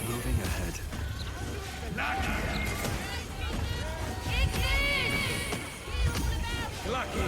Moving ahead. Lucky.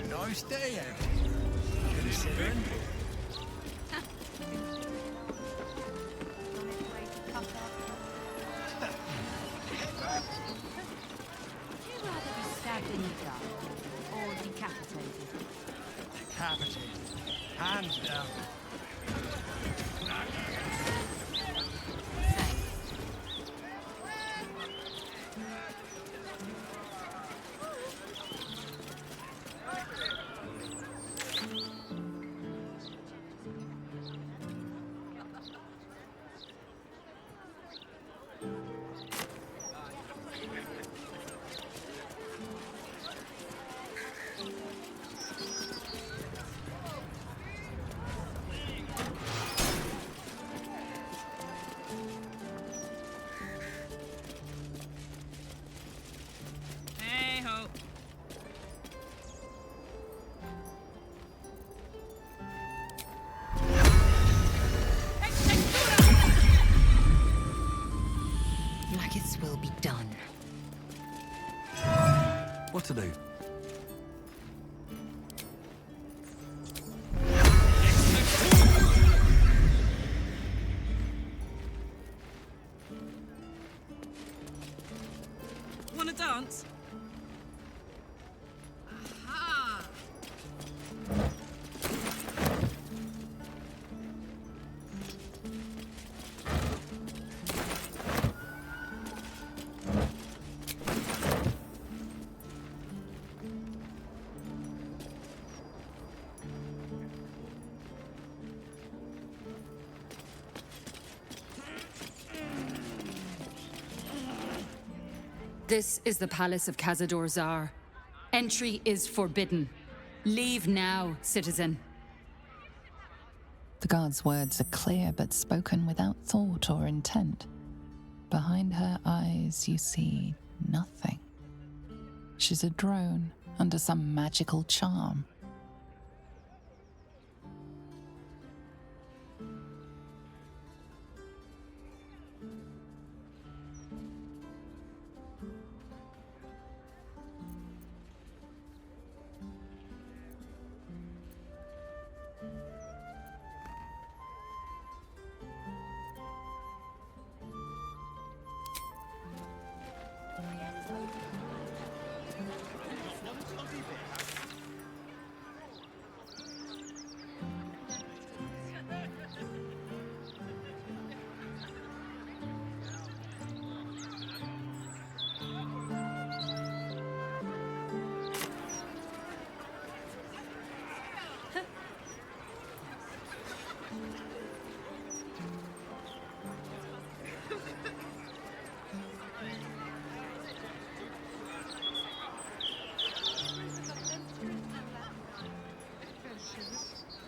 Nice day out. Considering. In the dark, or decapitated? Decapitated. Hands down. Will be done. What to do? Wanna dance? Aha! This is the palace of Cazador Zar. Entry is forbidden. Leave now, citizen. The guard's words are clear but spoken without thought or intent. Behind her eyes, you see nothing. She's a drone under some magical charm.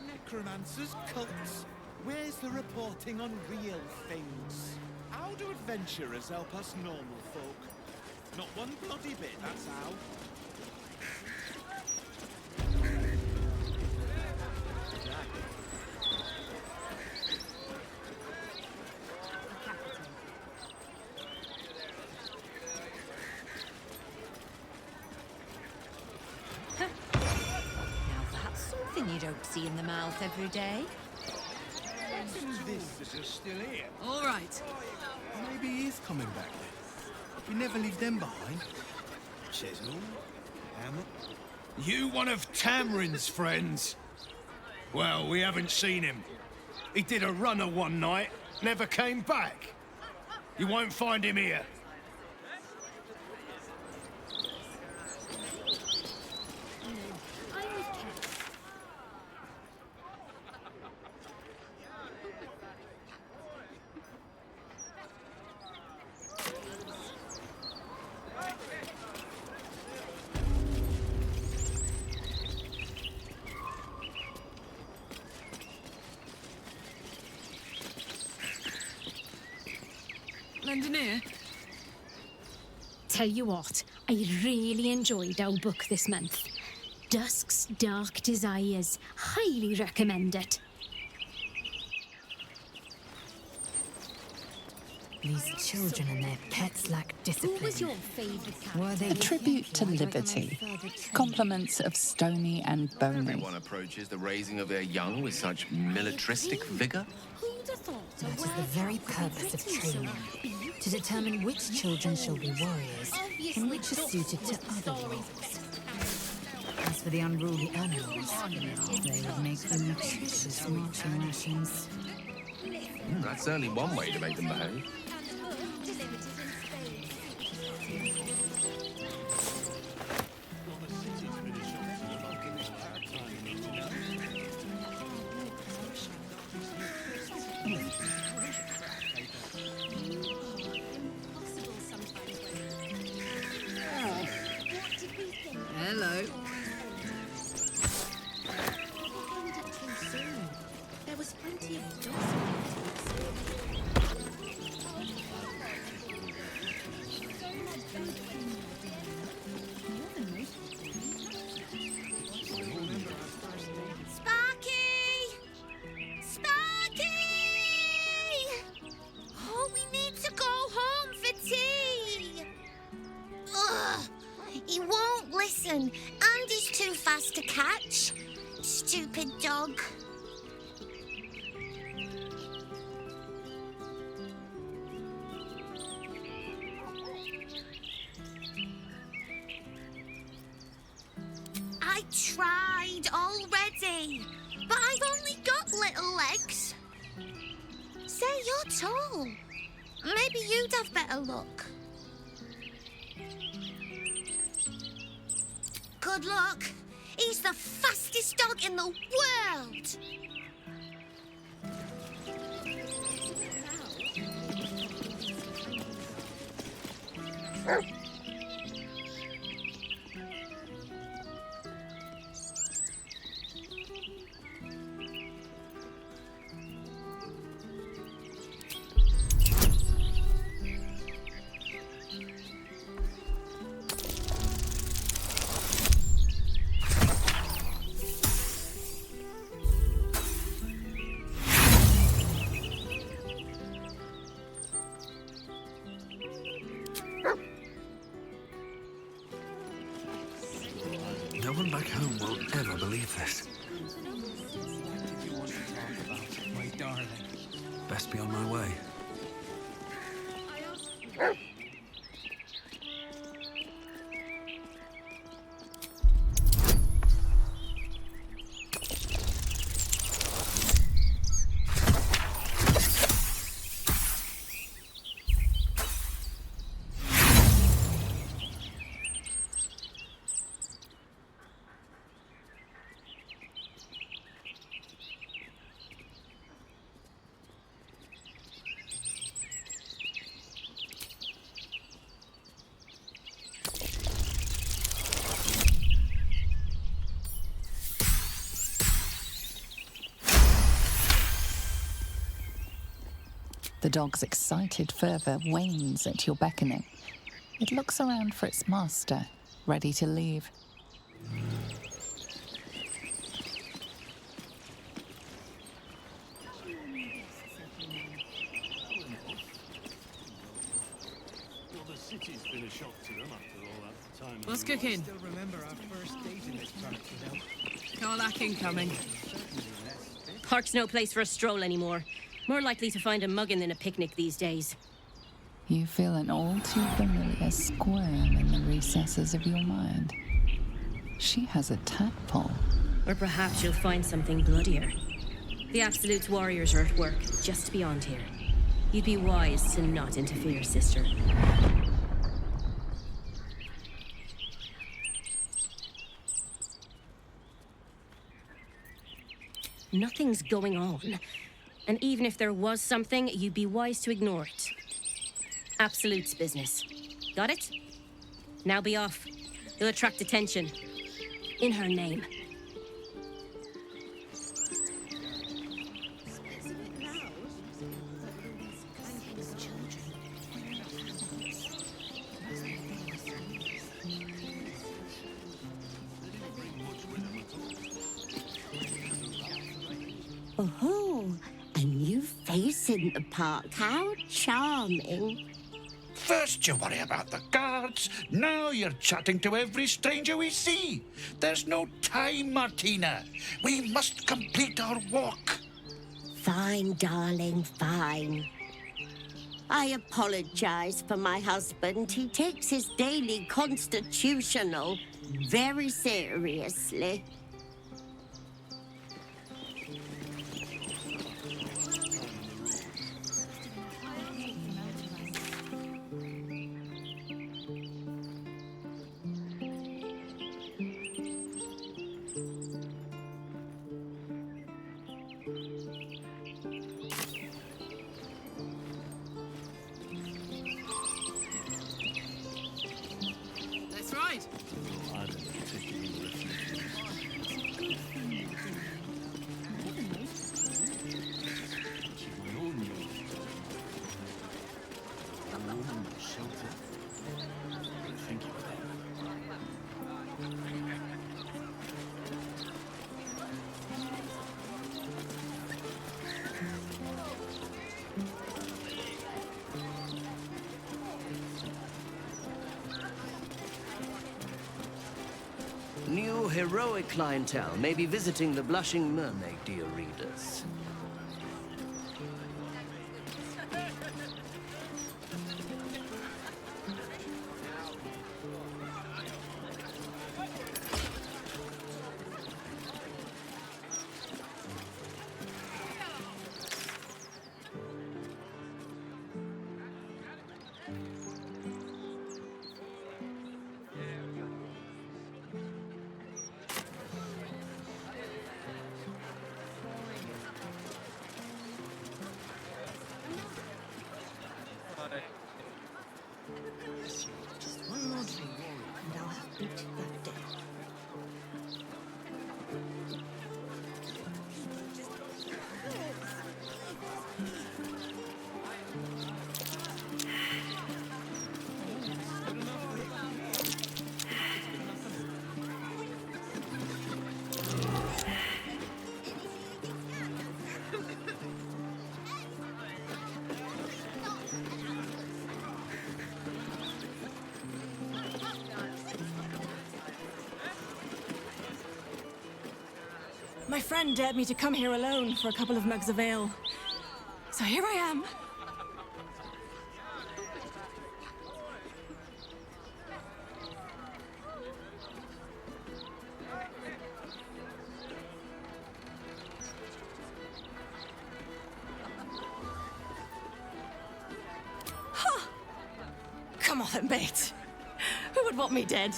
Necromancers, cults. Where's the reporting on real things? How do adventurers help us normal folk? Not one bloody bit, that's how. You don't see in the mouth every day. This is still here. All right. Maybe he is coming back then. We never leave them behind. Chisel, hammer. You one of Tamrin's friends? Well, we haven't seen him. He did a runner one night, never came back. You won't find him here. Engineer? Tell you what, I really enjoyed our book this month. Dusk's Dark Desires. Highly recommend it. These children and their pets lack discipline. Who was your favourite character? Were they A tribute to liberty. Compliments of Stony and Bony. Everyone approaches the raising of their young with such militaristic vigor. Who'd have thought That is the very purpose of training, to determine which children shall be warriors and which are suited to other roles. As for the unruly animals, they would make them nutritious marching rations. That's certainly one way to make them behave. Hello. There was plenty of dust. Sparky! Sparky! Oh, we need to go home for tea. Ugh, he won't listen, and he's too fast to catch. Stupid dog. I tried already, but I've only got little legs. Say, you're tall. Maybe you'd have better luck. Good luck. He's the fastest dog in the world. No one back home will ever believe this. You want to talk about it, my darling. Best be on my way. The dog's excited fervour wanes at your beckoning. It looks around for its master, ready to leave. What's cooking? Still remember our first date in this park, you know? Carlack incoming. Park's no place for a stroll anymore. More likely to find a muggin than a picnic these days. You feel an all too familiar squirm in the recesses of your mind. She has a tadpole, Or perhaps you'll find something bloodier. The Absolute's warriors are at work just beyond here. You'd be wise to not interfere, sister. Nothing's going on. And even if there was something, you'd be wise to ignore it. Absolute's business. Got it? Now be off. You'll attract attention. In her name. Oh, a new face in the park. How charming. First you worry about the guards, now you're chatting to every stranger we see. There's no time, Martina. We must complete our walk. Fine, darling, fine. I apologize for my husband. He takes his daily constitutional very seriously. That's right. New heroic clientele may be visiting the Blushing Mermaid, dear readers. One more drink, and I'll have beat that day. My friend dared me to come here alone for a couple of mugs of ale. So here I am. Huh. Come on then, mate. Who would want me dead?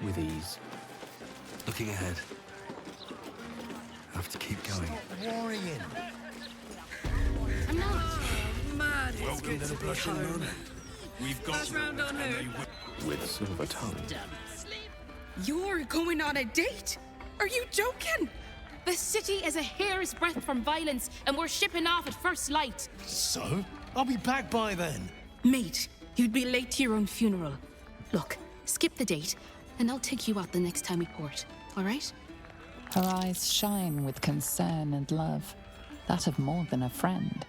With ease. Looking ahead. Have to keep going. Worrying. I'm not. Mad. It's Welcome good to the be Blushing home. Mermaid. We've got Last round on who? With silver tongue. You're going on a date? Are you joking? The city is a hair's breadth from violence, and we're shipping off at first light. So? I'll be back by then. Mate, you'd be late to your own funeral. Look, skip the date, and I'll take you out the next time we port, all right? Her eyes shine with concern and love, that of more than a friend.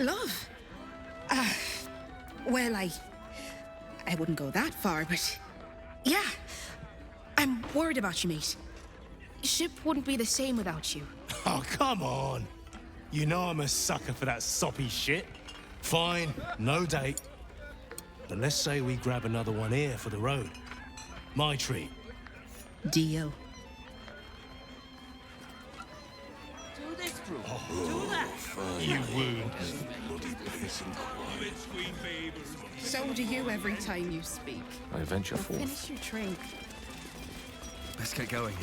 Love? Well, I wouldn't go that far, but yeah. I'm worried about you, mate. Ship wouldn't be the same without you. Oh, come on. You know I'm a sucker for that soppy shit. Fine, no date. But let's say we grab another one here for the road. My treat. Deal. Do this, Drew. Do that. You wound. So do you every time you speak. I venture forth. Finish your drink. Let's get going.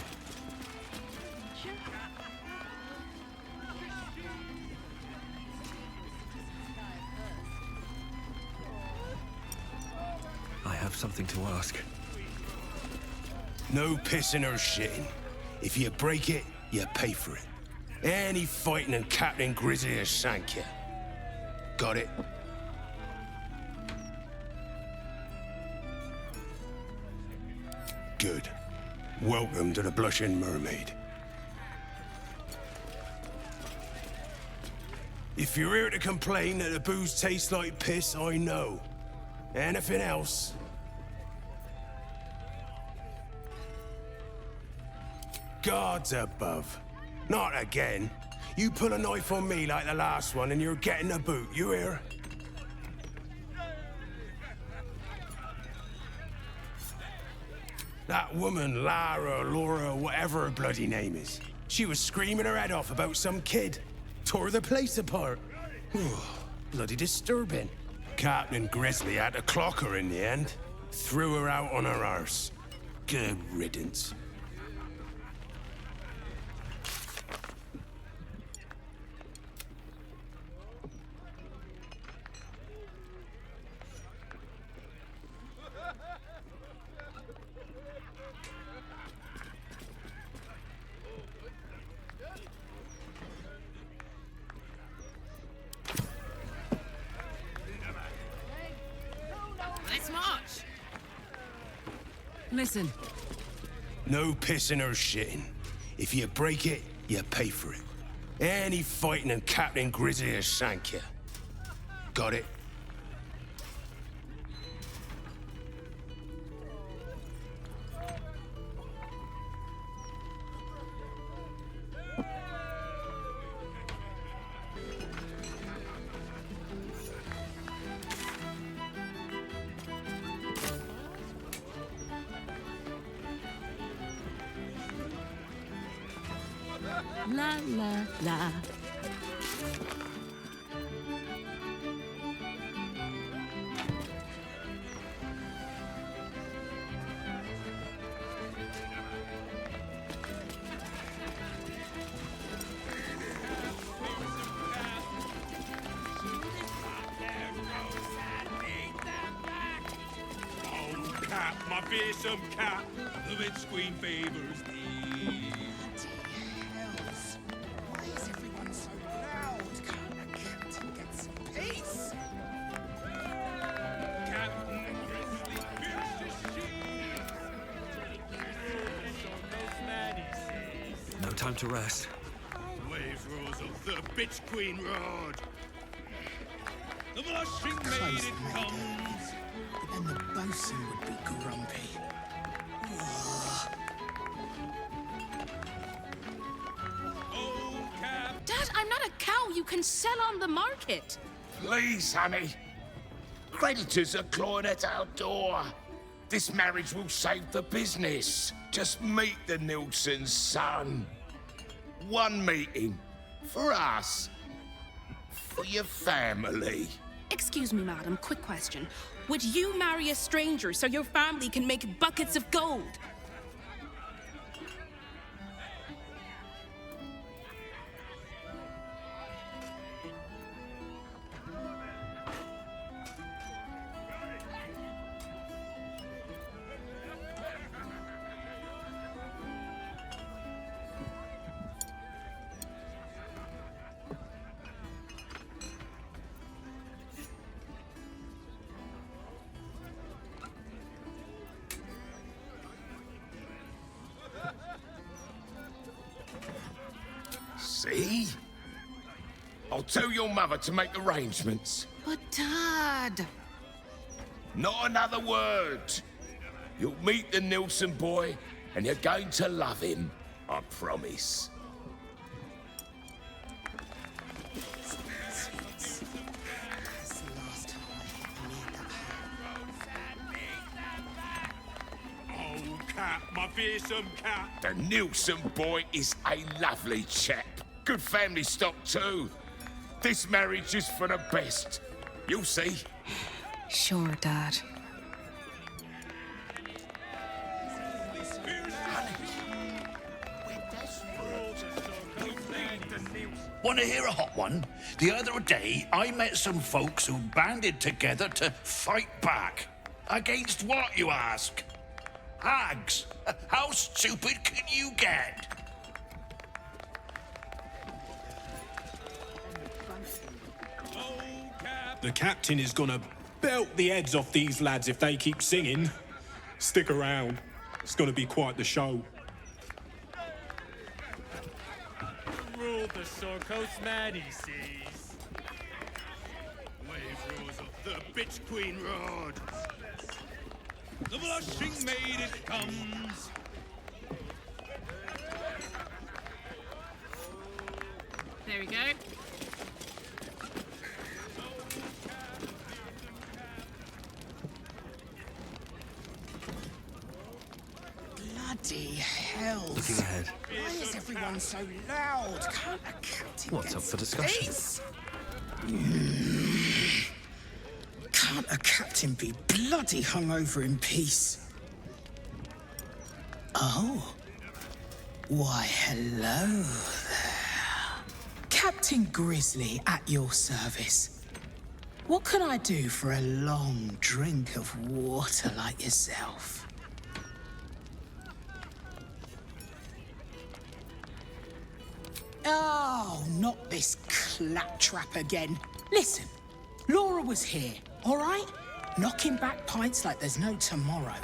I have something to ask. No pissing or shitting. If you break it, you pay for it. Any fighting and Captain Grizzly will shank you. Got it? Good. Welcome to the Blushing Mermaid. If you're here to complain that the booze tastes like piss, I know. Anything else? Gods above. Not again. You pull a knife on me like the last one and you're getting a boot, you hear? That woman, Lara, Laura, whatever her bloody name is. She was screaming her head off about some kid. Tore the place apart. Bloody disturbing. Captain Grizzly had to clock her in the end. Threw her out on her arse. Good riddance. Let's march. Listen. No pissing or shitting. If you break it, you pay for it. Any fighting and Captain Grizzly will shank you. Got it? La la la. Cat, my fearsome cat, the Witch Queen favours thee. Why is everyone so loud? Can't the captain get some peace? Captain Grizzly pierces No time to rest. Waves rose up, the Bitch Queen roared. The blushing maiden comes. Then the bosun would be grumpy. Dad, I'm not a cow you can sell on the market. Please, honey. Creditors are clawing at our door. This marriage will save the business. Just meet the Nilsson's son. One meeting. For us. For your family. Excuse me, madam, quick question. Would you marry a stranger so your family can make buckets of gold? See? I'll tell your mother to make arrangements. But, Dad... Not another word. You'll meet the Nilsson boy, and you're going to love him. I promise. Oh, cat, my fearsome cat. The Nilsson boy is a lovely chap. Good family stock, too. This marriage is for the best. You'll see. Sure, Dad. Want to hear a hot one? The other day, I met some folks who banded together to fight back. Against what, you ask? Hags. How stupid can you get? The captain is gonna belt the heads off these lads if they keep singing. Stick around. It's gonna be quite the show. Rule the shore coast man, he sees. Waves rose up, the Bitch Queen roared. The blushing maiden comes. There we go. Bloody hell. Looking ahead. Why is everyone so loud? Can't the captain What's get up for some discussion? peace? Can't a captain be bloody hungover in peace? Oh. Why, hello there. Captain Grizzly at your service. What can I do for a long drink of water like yourself? Oh, not this claptrap again. Listen, Laura was here, all right? Knocking back pints like there's no tomorrow.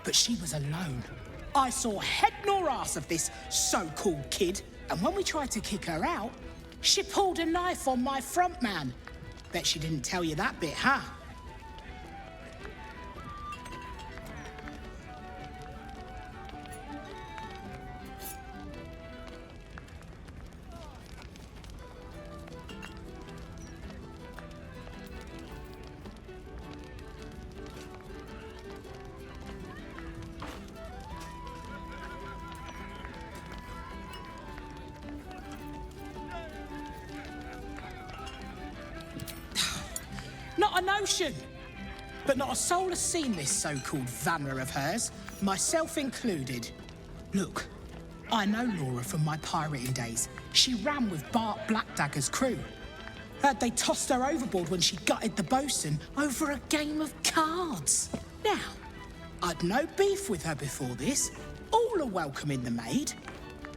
But she was alone. I saw head nor ass of this so-called kid, and when we tried to kick her out, she pulled a knife on my front man. Bet she didn't tell you that bit, huh? Not a notion. But not a soul has seen this so-called vanner of hers, myself included. Look, I know Laura from my pirating days. She ran with Bart Blackdagger's crew. Heard they tossed her overboard when she gutted the bosun over a game of cards. Now, I'd no beef with her before this. All are welcoming the maid.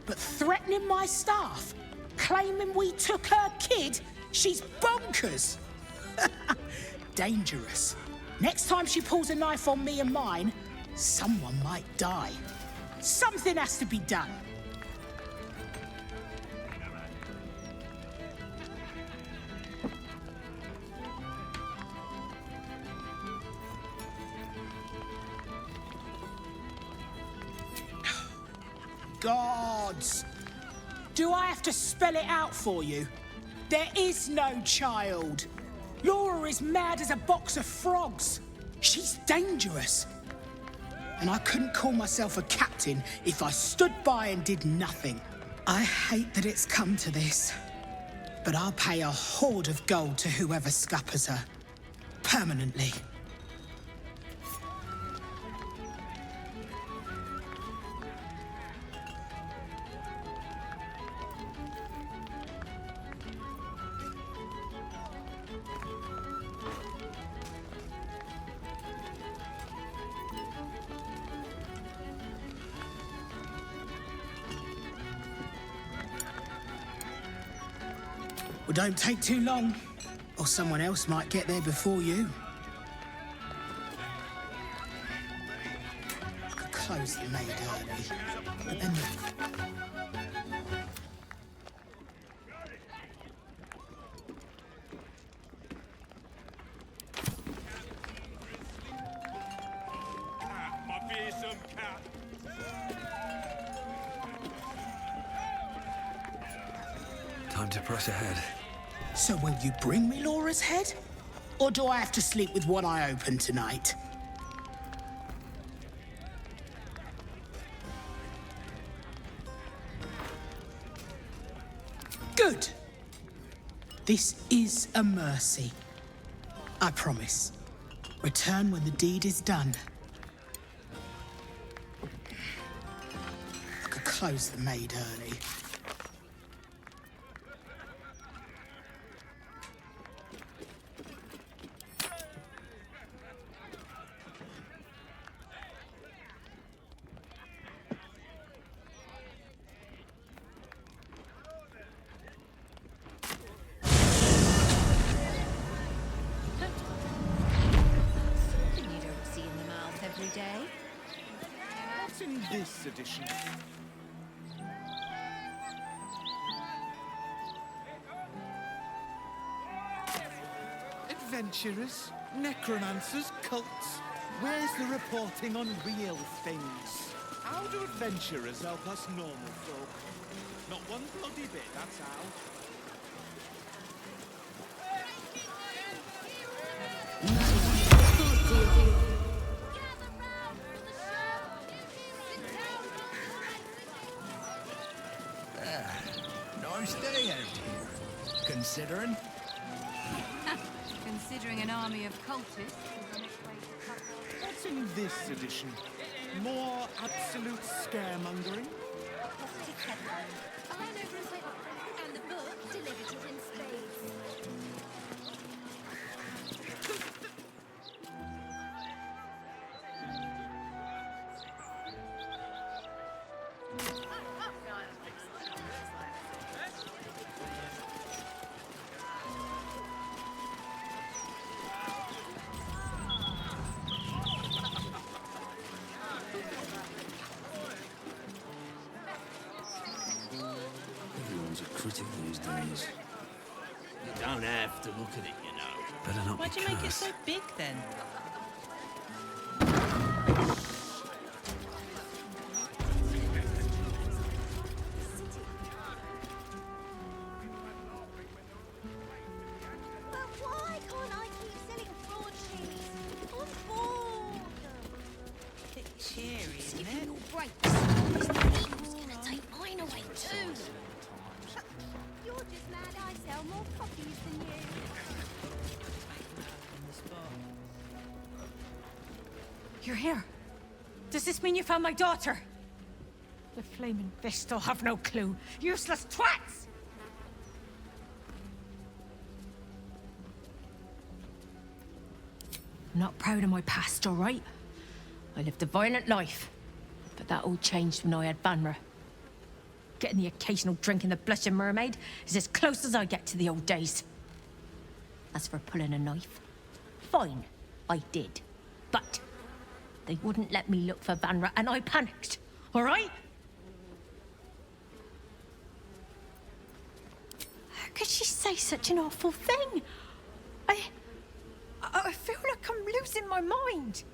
But threatening my staff, claiming we took her kid, she's bonkers. Dangerous. Next time she pulls a knife on me and mine, someone might die. Something has to be done. Gods! Do I have to spell it out for you? There is no child. Laura is mad as a box of frogs. She's dangerous. And I couldn't call myself a captain if I stood by and did nothing. I hate that it's come to this. But I'll pay a hoard of gold to whoever scuppers her. Permanently. Well, don't take too long, or someone else might get there before you. I could close the maid early, but then... My fearsome cat. Time to press ahead. So will you bring me Laura's head? Or do I have to sleep with one eye open tonight? Good. This is a mercy. I promise. Return when the deed is done. I could close the maid early. What's in this edition? Adventurers, necromancers, cults. Where's the reporting on real things? How do adventurers help us normal folk? Not one bloody bit, that's how. Nice day out here. Considering? Considering an army of cultists is on its way to cut off. What's in this edition? More absolute scaremongering? Positive headline. And the book delivered it in spades. Everyone's a critic these days. You don't have to look at it, you know. Better not Why'd be you make it cursed. so big then? But why can't I keep selling broadsheets? I'm bored. Bit cheery, isn't Taking it? your breaks. Mr. Eagle's gonna take mine away too. You're just mad I sell more copies than you. You're here. Does this mean you found my daughter? The flaming fish still have no clue. Useless twats! I'm not proud of my past, all right? I lived a violent life, but that all changed when I had Banra. Getting the occasional drink in the Blushing Mermaid is as close as I get to the old days. As for pulling a knife, fine, I did. But they wouldn't let me look for Banra, and I panicked, all right? How could she say such an awful thing? I feel like I'm losing my mind.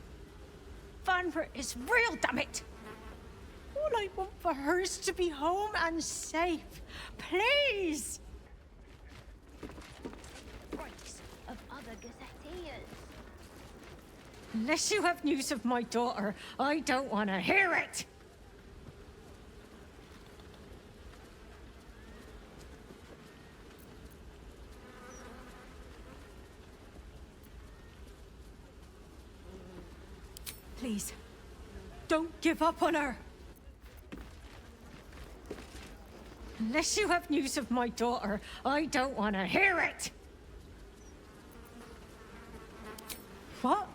Banra is real, damn it. All I want for her is to be home and safe. Please! Of other gazetteers. Unless you have news of my daughter, I don't want to hear it! Please, don't give up on her. Unless you have news of my daughter, I don't want to hear it. What?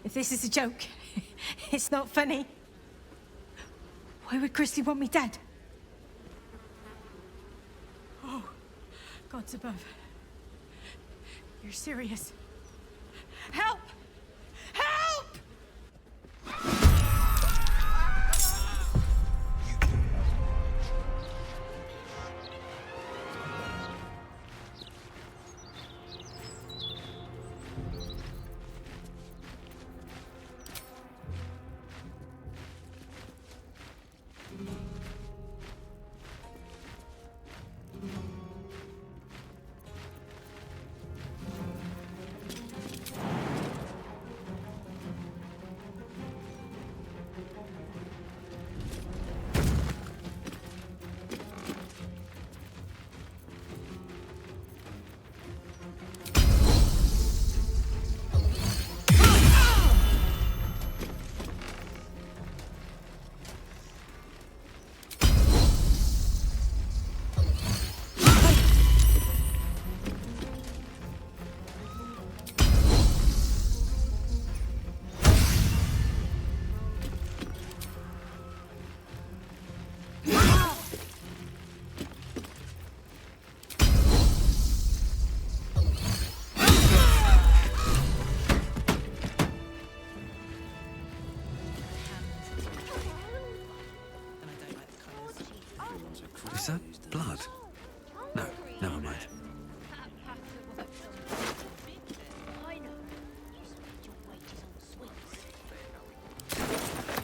If this is a joke, it's not funny. Why would Christy want me dead? Oh, God's above. You're serious. Help! Help! Is that blood? No, never mind.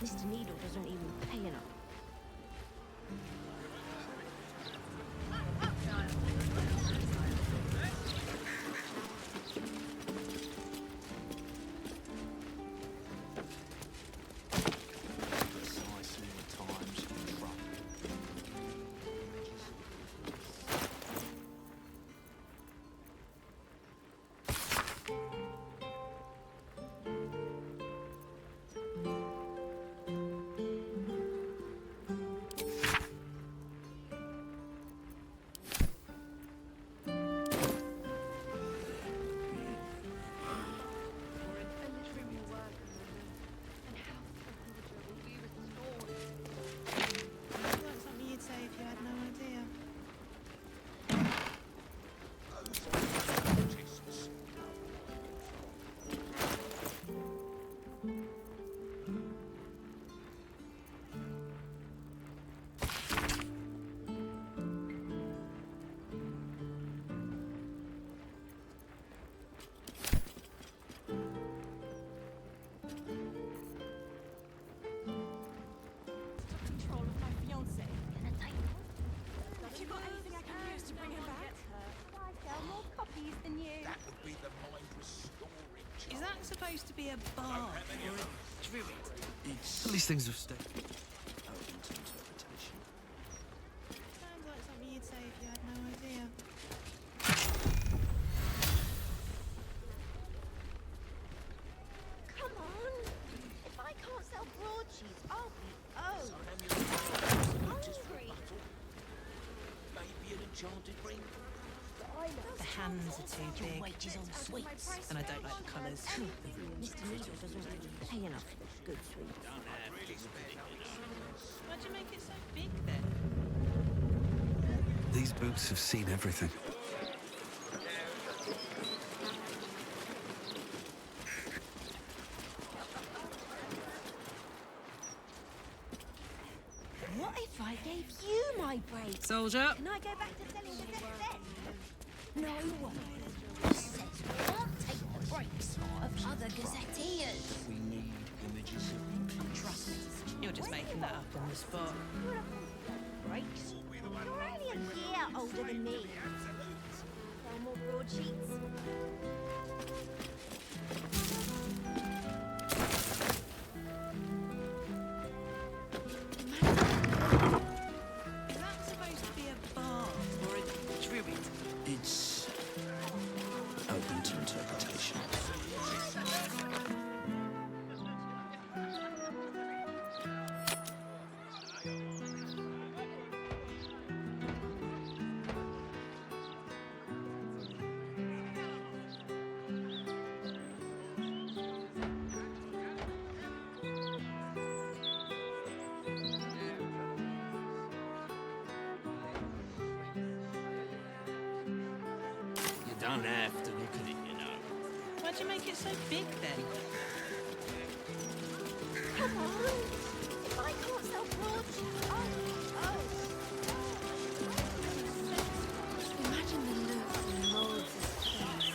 Mr. Needle doesn't even pay enough. Is that supposed to be a bar or a druid? At least things have stayed. Sounds like something you'd say if you had no idea. hands are too big. And I don't like the colours. Mr. Needle doesn't really pay enough for good sweets. Why'd you make it so big then? These boots have seen everything. What if I gave you my break? Soldier. Can I go back to selling the death? No one says we won't take the breaks of other gazetteers. We need images of Trust me, you're just making that up on the spot. Breaks? You're only a year older than me. Sell more broadsheets. Is that supposed to be a bar or a druid? It's open to interpretation. You don't have to look at it, you know. Why'd you make it so big then? Come on. If I can't sell broadsheets, Imagine the look on Moses' face.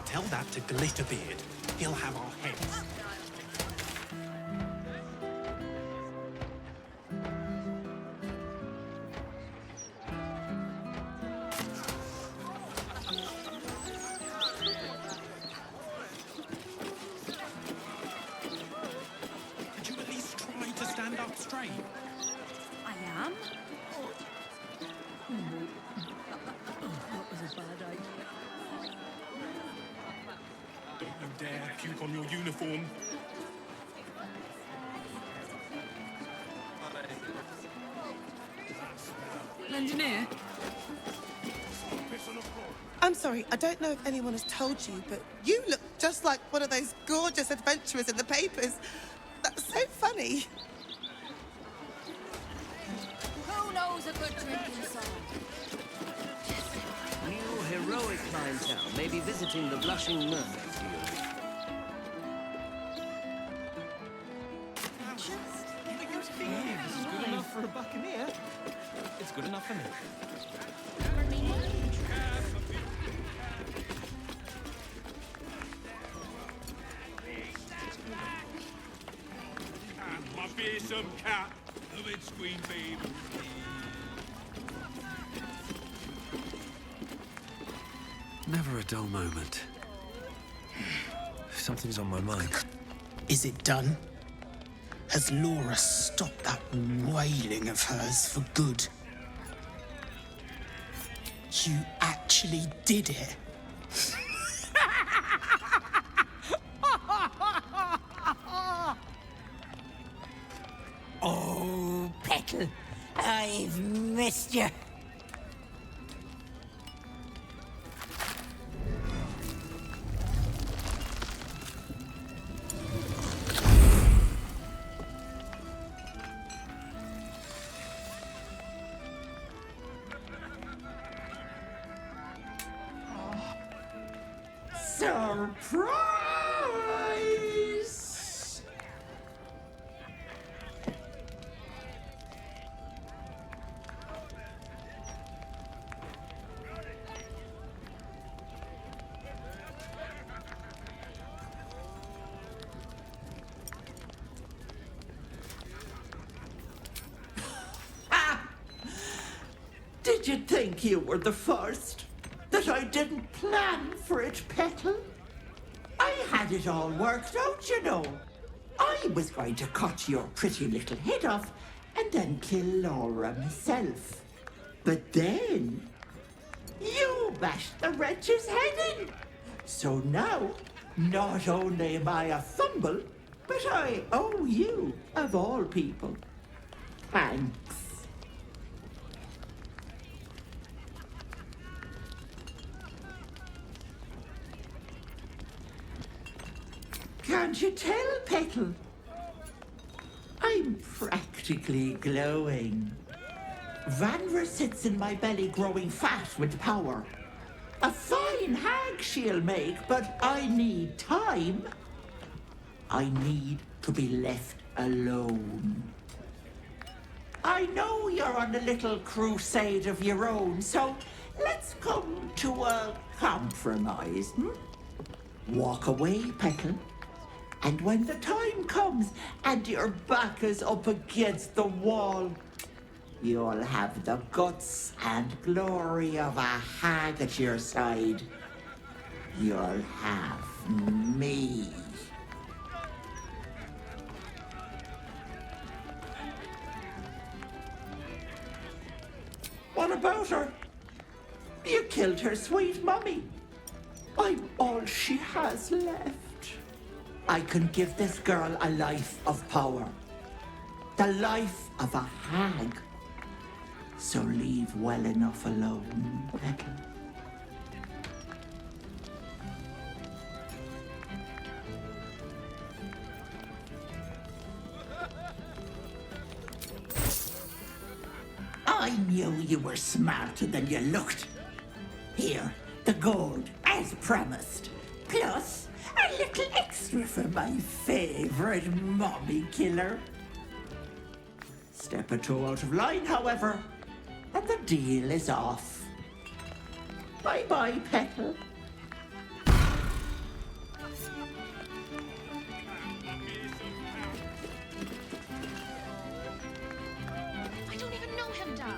Tell that to Glitterbeard. He'll have our heads. Could you at least try to stand up straight? I am. That was a bad idea. Don't you dare puke on your uniform. Engineer? I'm sorry, I don't know if anyone has told you, but you look just like one of those gorgeous adventurers in the papers. That's so funny. Who knows a good drinking song? New heroic clientele may be visiting the Blushing Mermaid deal. This is good enough for a buccaneer. It's good enough for me. My fearsome cat. The red screen babe. Never a dull moment. Something's on my mind. Is it done? Has Laura stopped that wailing of hers for good? You actually did it. Oh, Petal, I've missed you. Surprise! Did you think you were the first? That I didn't plan for it, Petal? I had it all worked out, you know. I was going to cut your pretty little head off and then kill Laura myself. But then, you bashed the wretch's head in. So now, not only am I a fumble, but I owe you, of all people, thanks. Can't you tell, Petal? I'm practically glowing. Vanra sits in my belly growing fat with power. A fine hag she'll make, but I need time. I need to be left alone. I know you're on a little crusade of your own, so let's come to a compromise, Walk away, Petal. And when the time comes and your back is up against the wall, you'll have the guts and glory of a hag at your side. You'll have me. What about her? You killed her sweet mummy. I'm all she has left. I can give this girl a life of power. The life of a hag. So leave well enough alone, Petal. I knew you were smarter than you looked. Here, the gold, as promised. Plus, a little extra for my favorite mommy killer. Step or two out of line, however, and the deal is off. Bye-bye, Petal. I don't even know him, Dad.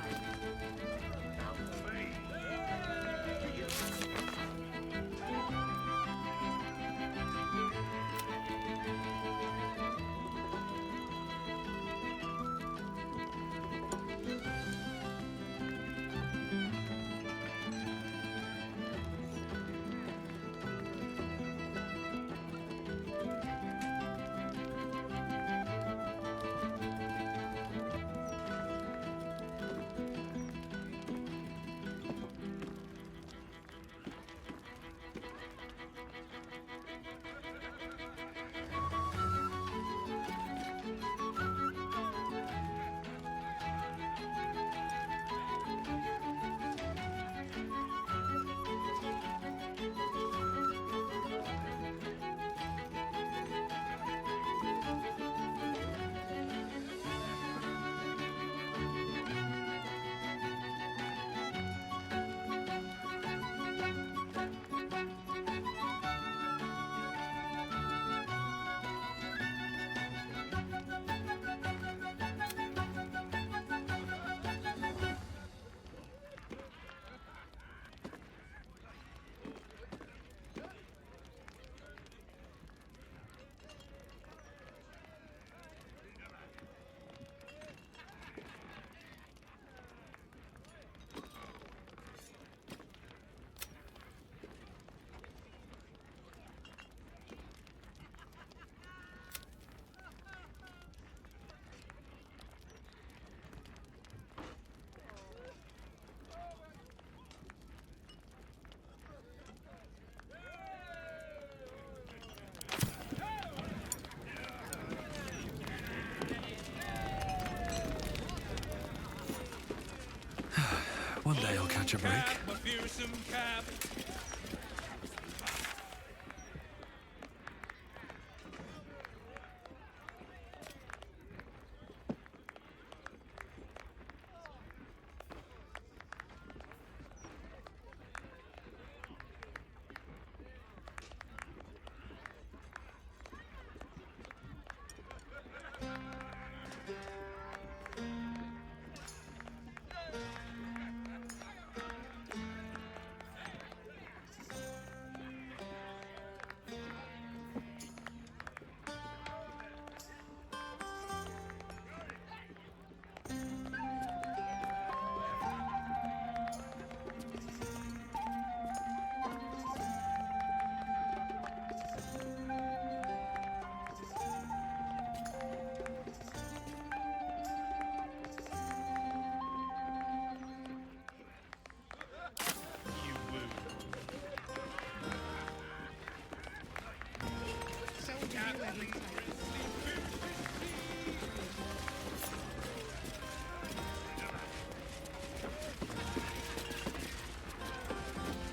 One day I'll catch a break.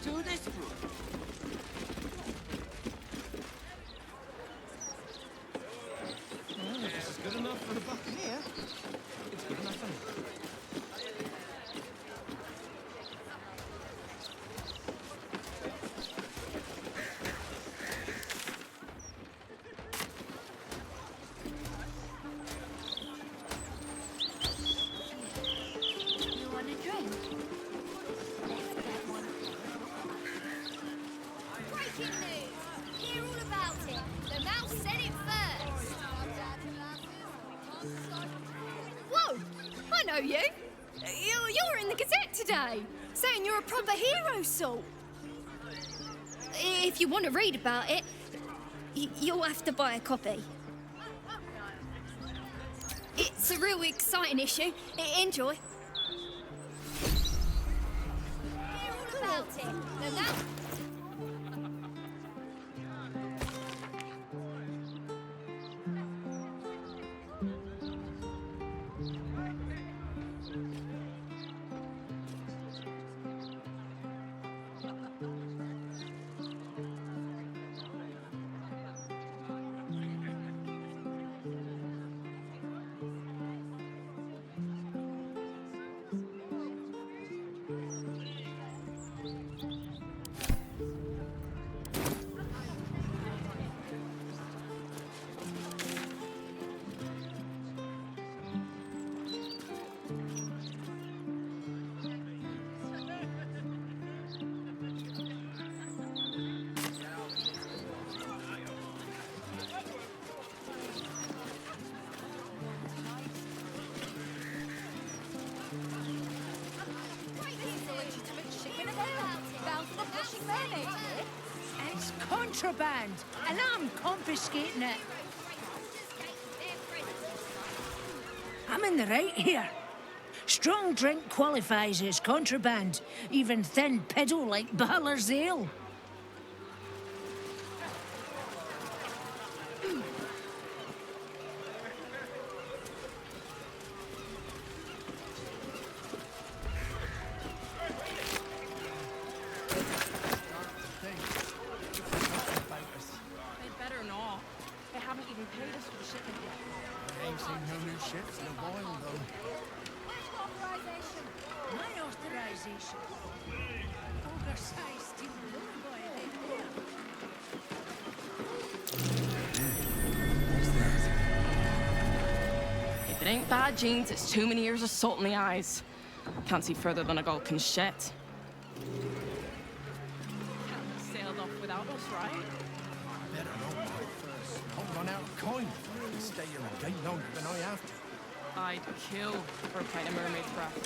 To this room. Well, this is good enough for a buccaneer. It's good enough for me. You want a drink? Let's get one. Breaking news! Hear all about it. The mouse said it first. Whoa! I know you. You're in the Gazette today, saying you're a proper hero sort. If you want to read about it, you'll have to buy a copy. It's a real exciting issue. Enjoy. Hear all about it. The mouse. It's contraband, and I'm confiscating it. I'm in the right here. Strong drink qualifies as contraband, even thin peddle like Balor's ale. They'd better not. They haven't even paid us for the shipment yet. I ain't seen no new ships in a while, though. My authorization. Oversized steel load boy If it ain't bad genes, it's too many years of salt in the eyes. Can't see further than a gull can shet. Sailed off without us, right? Better not buy first. I'll run out of coin. Stay here a day longer than I have to. I'd kill for a pint of mermaid breath.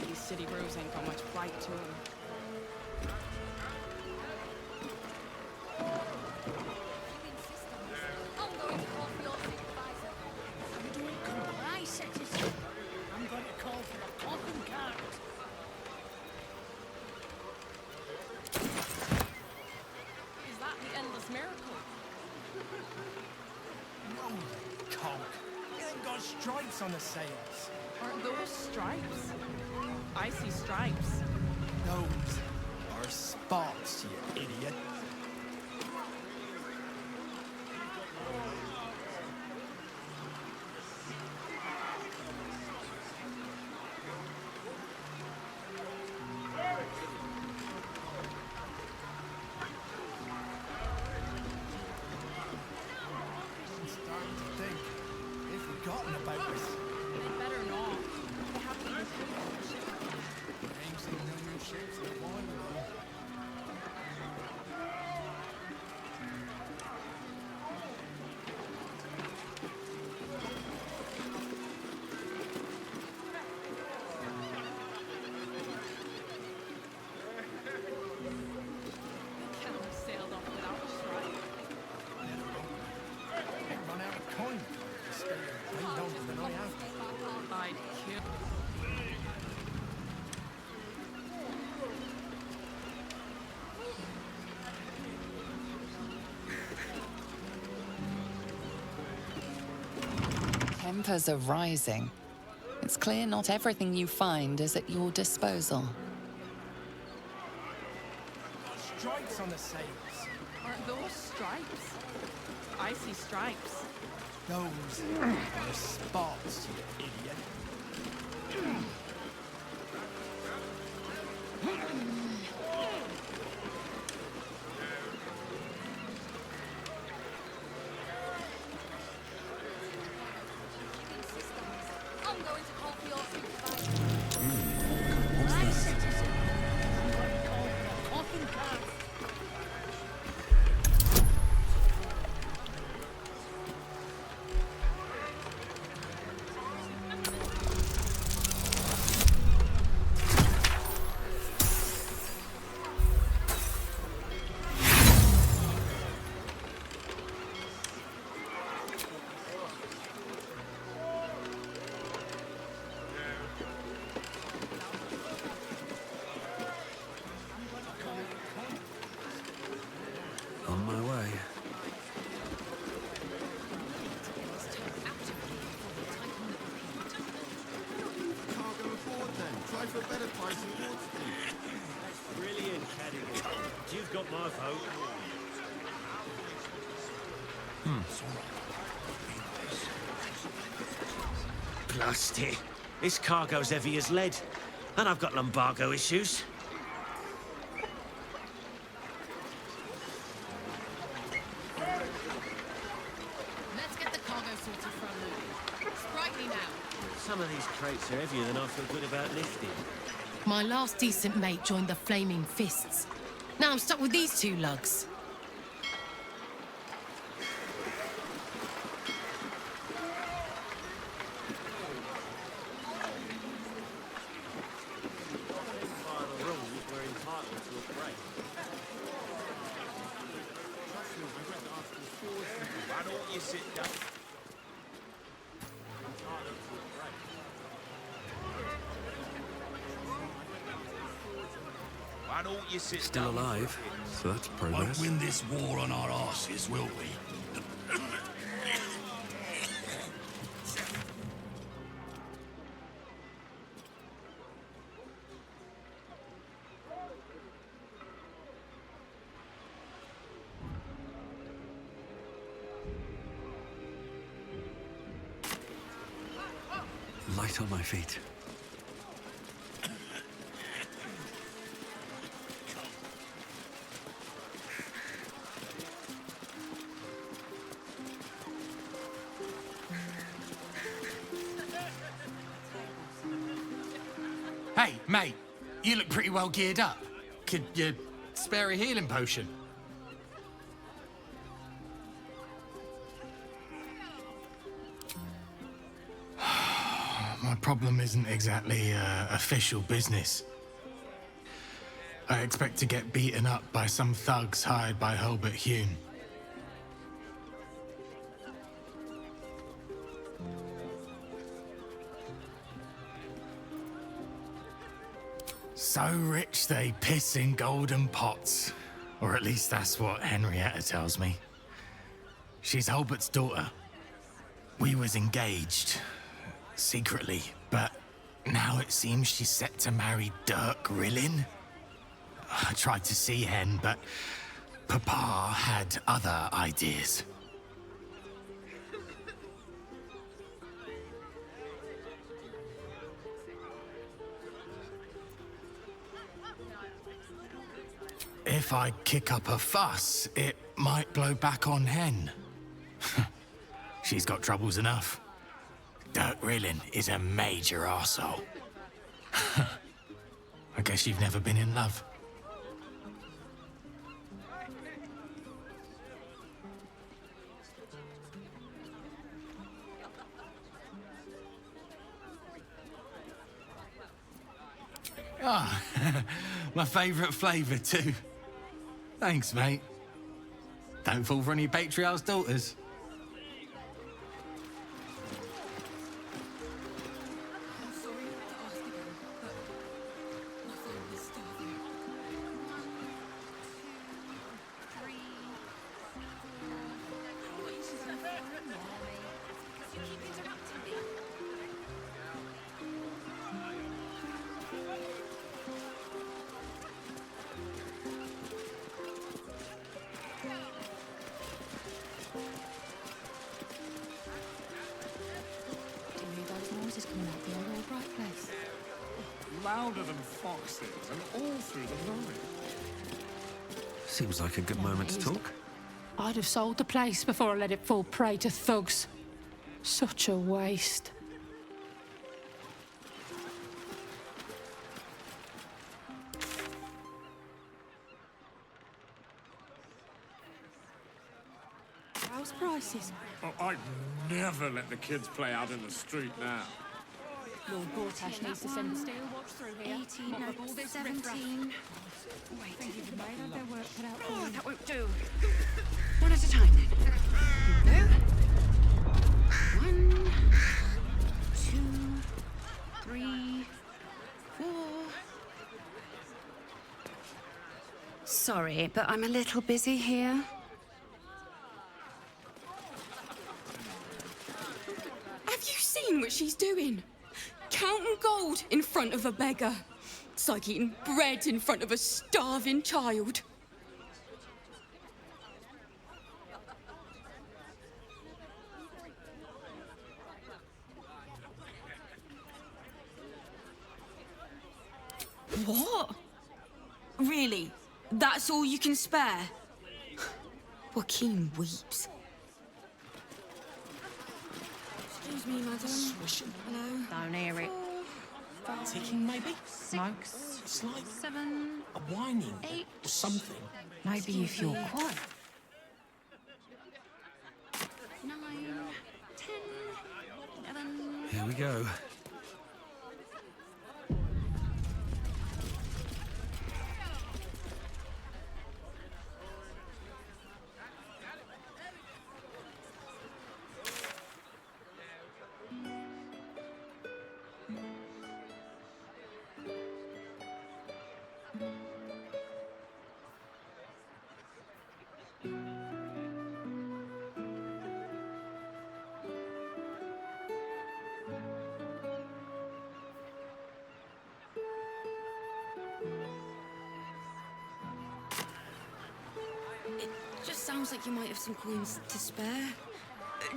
These city brews ain't got much bite to them. I citizen. I'm going to call for the coffin cart. Is that the endless miracle? No, conk. It ain't got stripes on the sails. Aren't those stripes? I see stripes. Those are spots, you idiot. I'm starting to think they've forgotten about us. They better not. They haven't even paid us for the shipment yet. I ain't seen no new ships in a while, though. Can't have sailed off without us, right? I run out of coin. Stay here way longer than I have Tempers are rising. It's clear not everything you find is at your disposal. Stripes on the sails. Aren't those stripes? I see stripes. Those are spots, you idiot. I'm going to call for your supervisor. On my way. Cargo aboard then. Try for a better price in Ward Street. That's brilliant, Cadigan. You've got my vote. Blast it. This cargo's heavy as lead. And I've got lumbago issues. Let's get the cargo sorted from them. Sprightly now. Some of these crates are heavier than I feel good about lifting. My last decent mate joined the Flaming Fists. Now I'm stuck with these two lugs. By the rules, we're entitled to a break. Why don't you sit down? Why don't you sit Still down? alive, so that's Won't progress. win this war on our arses, will we? Light on my feet. Hey, mate, you look pretty well geared up. Could you spare a healing potion? My problem isn't exactly official business. I expect to get beaten up by some thugs hired by Hulbert Hune. So rich they piss in golden pots. Or at least that's what Henrietta tells me. She's Hulbert's daughter. We was engaged. Secretly, but now it seems she's set to marry Dirk Rillin. I tried to see Hen, but Papa had other ideas. If I kick up a fuss, it might blow back on Hen. She's got troubles enough. Dirk Rillin is a major arsehole. I guess you've never been in love. Ah, my favourite flavour too. Thanks, mate. Don't fall for any patriarch's daughters. louder than foxes and all through the night. Seems like a good moment to talk. I'd have sold the place before I let it fall prey to thugs. Such a waste. House prices. Oh, I'd never let the kids play out in the street now. Lord Gortash needs to send the steel watch through here. 18, Mop up all this 17. Wait, They've made their work cut out for Oh, them. that won't do. One at a time, then. Here we go. 1, 2, 3, 4. Sorry, but I'm a little busy here. Have you seen what she's doing? Counting gold in front of a beggar. It's like eating bread in front of a starving child. What? Really? That's all you can spare? Joaquin weeps. Excuse me, madam. Swishing. Hello. Don't hear it. Ticking, maybe? Smokes. It's like 7. a whining 8. or something. Maybe if you're quiet. 9, 10, 11. Here we go. It just sounds like you might have some coins to spare.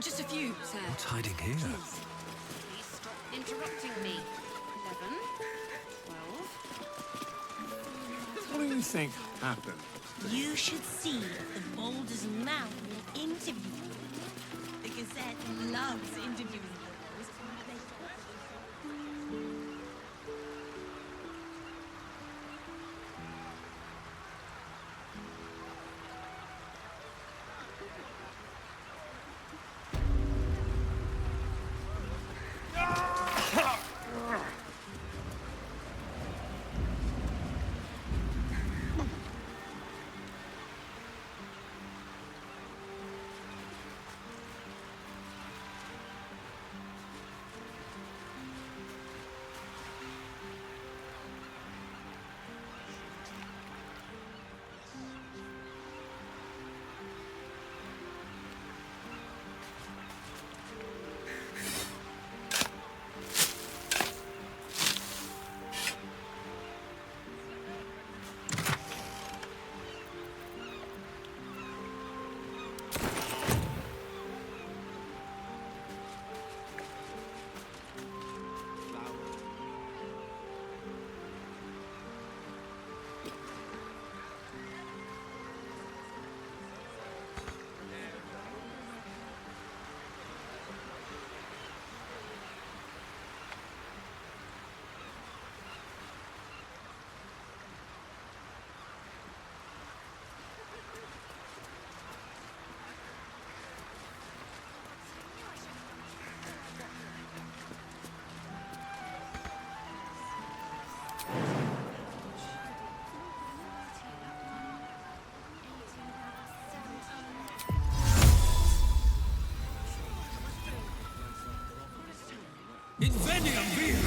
Just a few, sir. What's hiding here? Please stop interrupting me. 11, 12. What do you think happened? You should see the Boulder's mouth interview. The Gazette loves interviewing those. Incendium beer!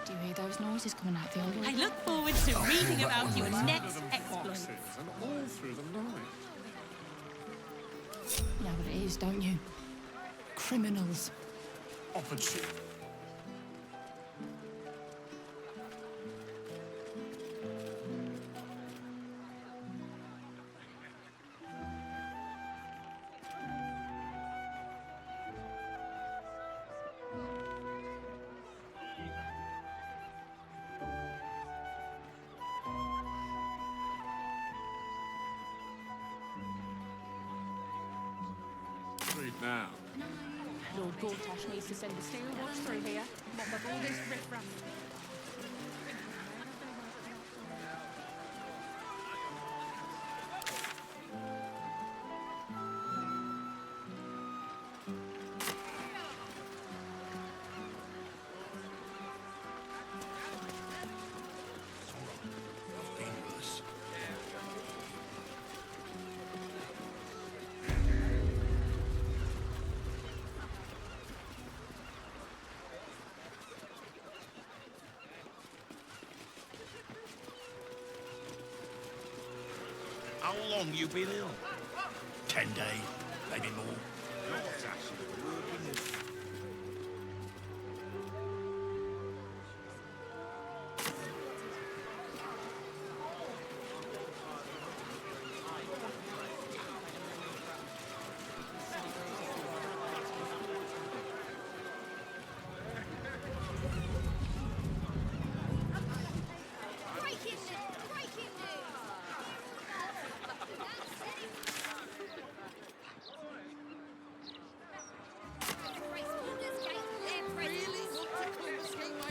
Do you hear those noises coming out the old one? I look forward to reading about your next exploit. And all through the night. You know what it is, don't you? Criminals. Opportune. now? Lord Gortash needs to send a steel watch through here. What with all this riffraff. How long you been ill? 10 days, maybe more.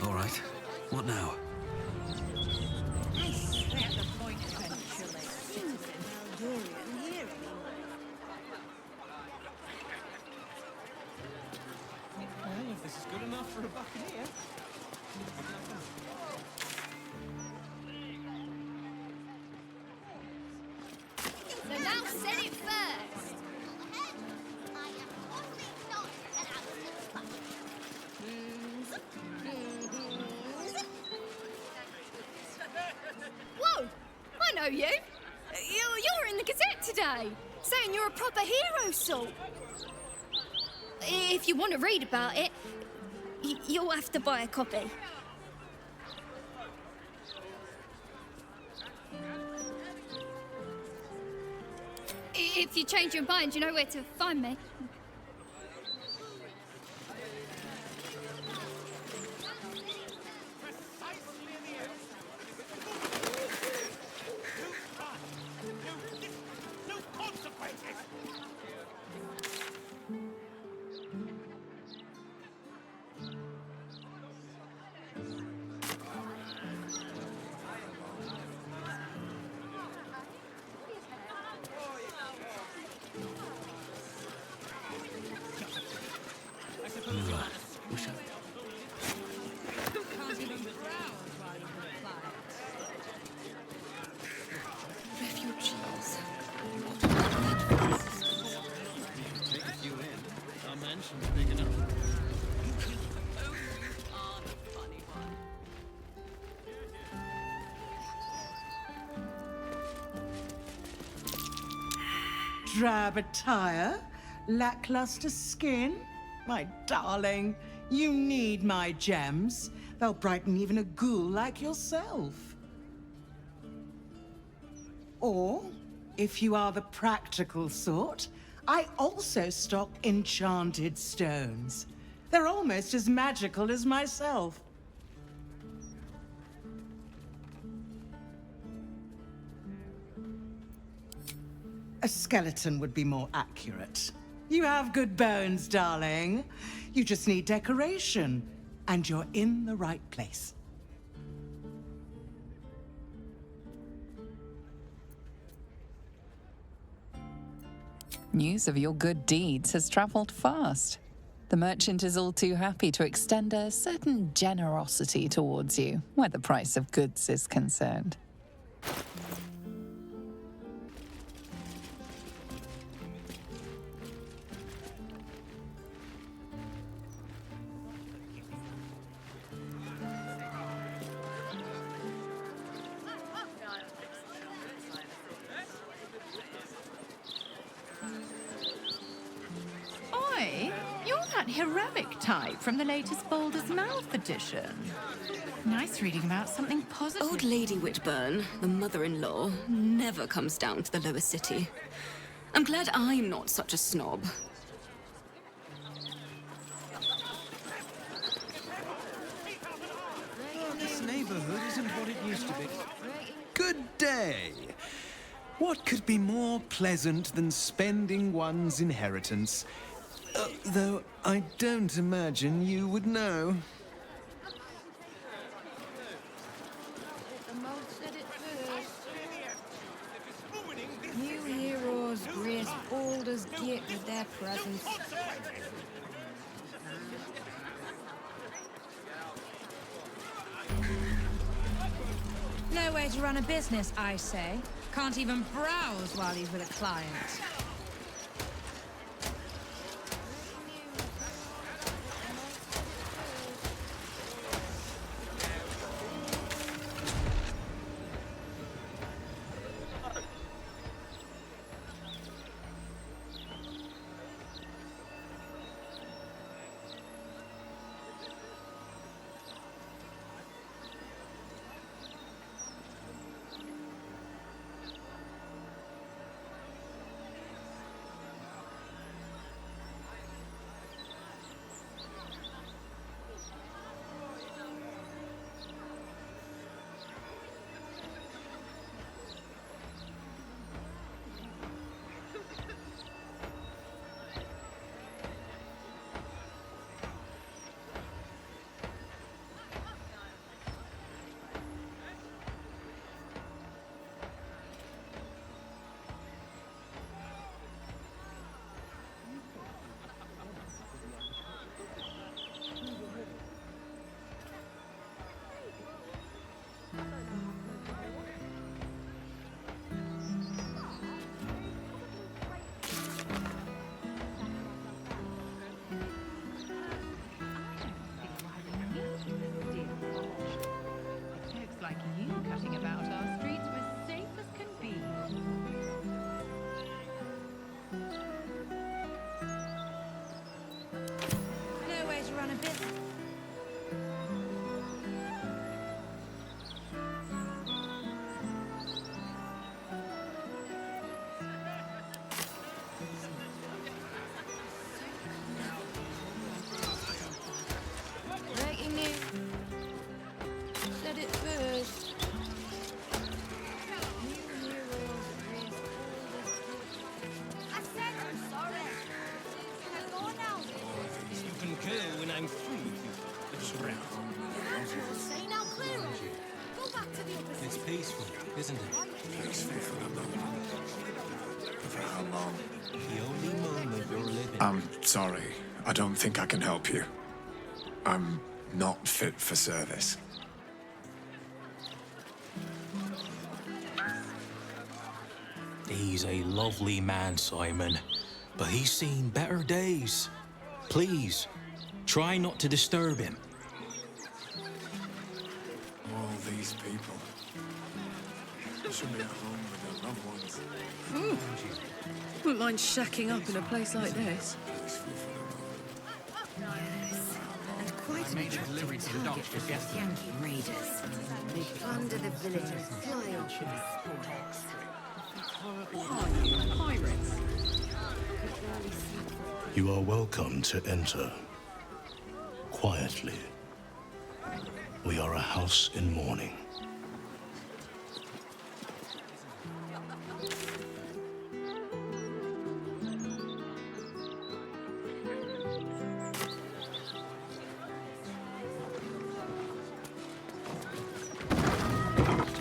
All right. What now? Well, if this is good enough for a buccaneer. So now said it first. Whoa! I know you. You're in the Gazette today, saying you're a proper hero sort. If you want to read about it, you'll have to buy a copy. If you change your mind, you know where to find me. Drab attire, lackluster skin. My darling, you need my gems. They'll brighten even a ghoul like yourself. Or, if you are the practical sort, I also stock enchanted stones. They're almost as magical as myself. A skeleton would be more accurate. You have good bones, darling. You just need decoration, and you're in the right place. News of your good deeds has travelled fast. The merchant is all too happy to extend a certain generosity towards you, where the price of goods is concerned. Heroic type from the latest Baldur's Mouth edition. Nice reading about something positive. Old Lady Whitburn, the mother-in-law, never comes down to the lower city. I'm glad I'm not such a snob. This neighborhood isn't what it used to be. Good day. What could be more pleasant than spending one's inheritance Though I don't imagine you would know. The mob said it first. New heroes grace Baldur's Gate with their presence. No way to run a business, I say. Can't even browse while he's with a client. Like you cutting about our streets were safe as can be. No way to run a business. Breaking news. Said it first. New heroes grace Baldur's Gate. I said I'm sorry. Go now. You can go when I'm through with you. It's round. Say now clear on. Go back to the other It's side. peaceful, isn't it? Peaceful for a moment. For how long? The only moment you're living. I'm sorry. I don't think I can help you. I'm not fit for service. He's a lovely man, Simon, but he's seen better days. Please, try not to disturb him. All these people. They should be at home with their loved ones. Wouldn't mind shacking up in a place like this. Yes. And quite an attractive target for those Yankee raiders. They plunder the villages, fly off with the spoils. What are you, pirates? You are welcome to enter. Quietly. We are a house in mourning.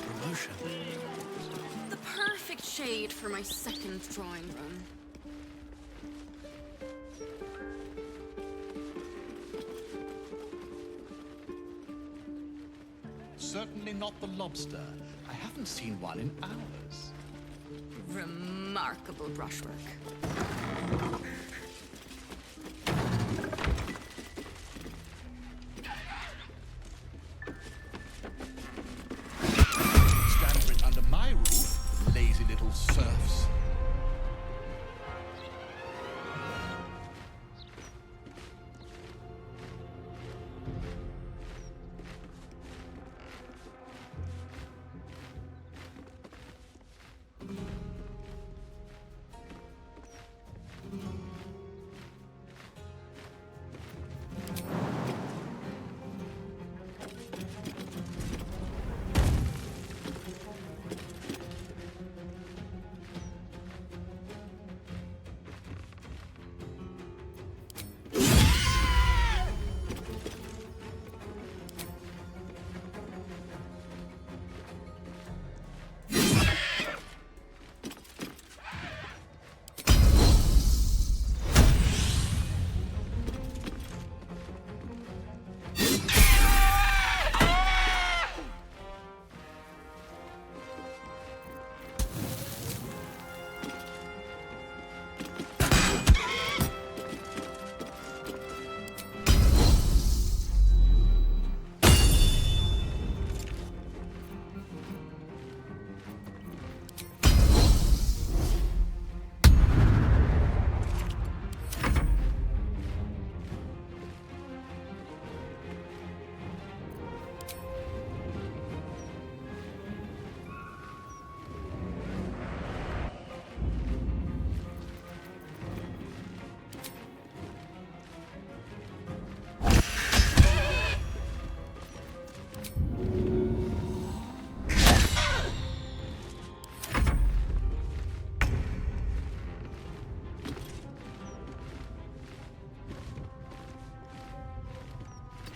Promotion. The perfect shade for my second drawing room. Certainly not the lobster. I haven't seen one in hours. Remarkable brushwork. Stand for it under my roof, lazy little serfs.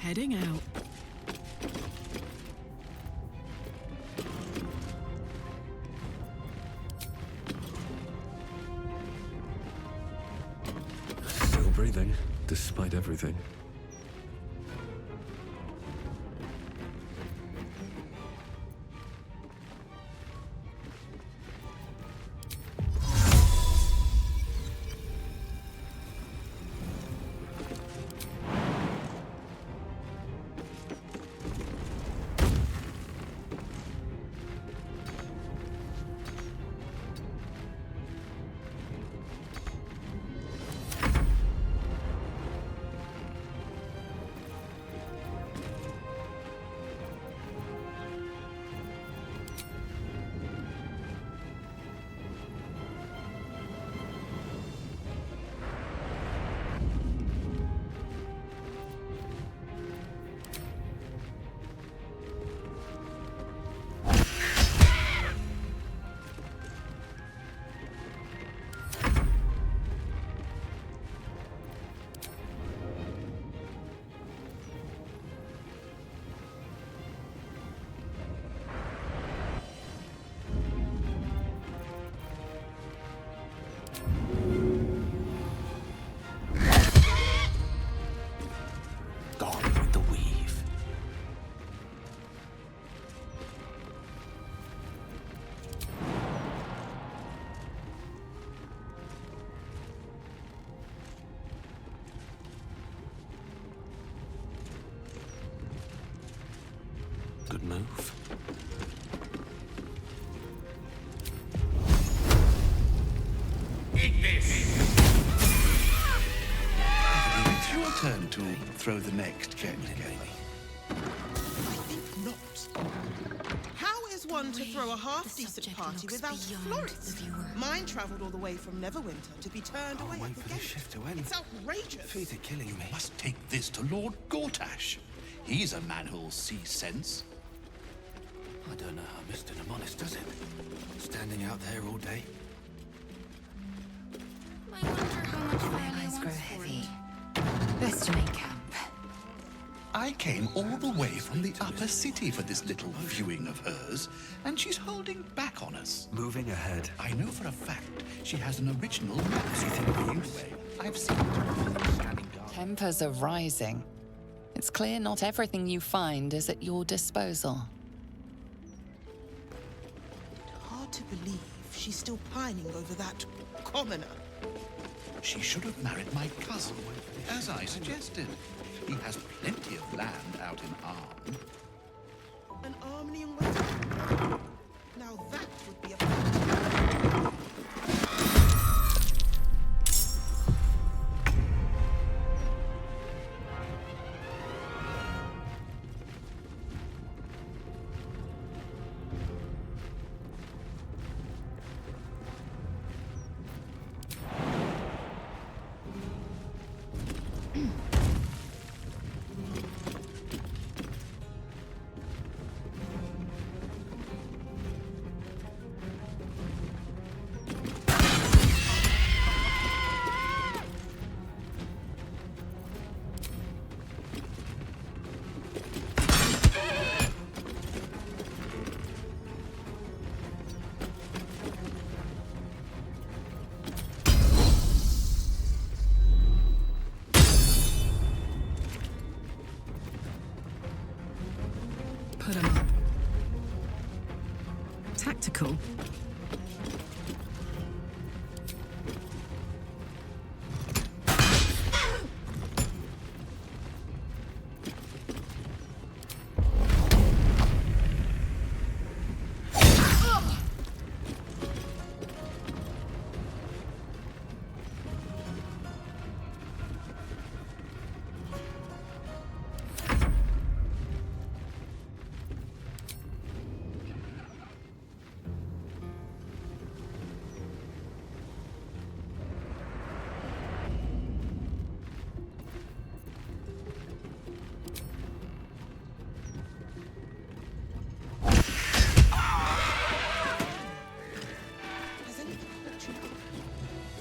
heading out. Still breathing, despite everything. Good move. Eat this! It's your turn to throw the next check, baby. I think not. How is one to throw a half-decent party without florists? Mine travelled all the way from Neverwinter to be turned away at the gate. Shift to end. It's outrageous. Feet are killing me. Must take this to Lord Gortash. He's a man who'll see sense. I don't know how Mr. Nemonis does it. Standing out there all day. My eyes grow heavy. Best to make camp. I came all the way from the upper city for this little viewing of hers, and she's holding back on us. Moving ahead. I know for a fact she has an original map. I've seen her standing guard. Tempers are rising. It's clear not everything you find is at your disposal. Hard to believe she's still pining over that commoner. She should have married my cousin, as I suggested. He has plenty of land out in Arm. An Armenian wedding? Now that would be a... Put 'em up. Tactical.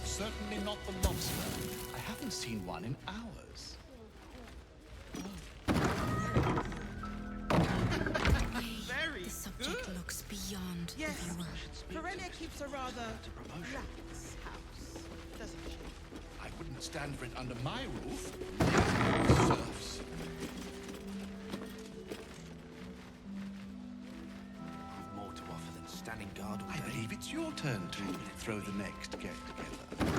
Certainly not the lobster. I haven't seen one in hours. Oh. looks beyond Yes, the viewer. Corellia keeps a rather lax house, doesn't she? I wouldn't stand for it under my roof. Serfs. I've more to offer than standing guard all day. I believe it's your turn to throw the next get-together.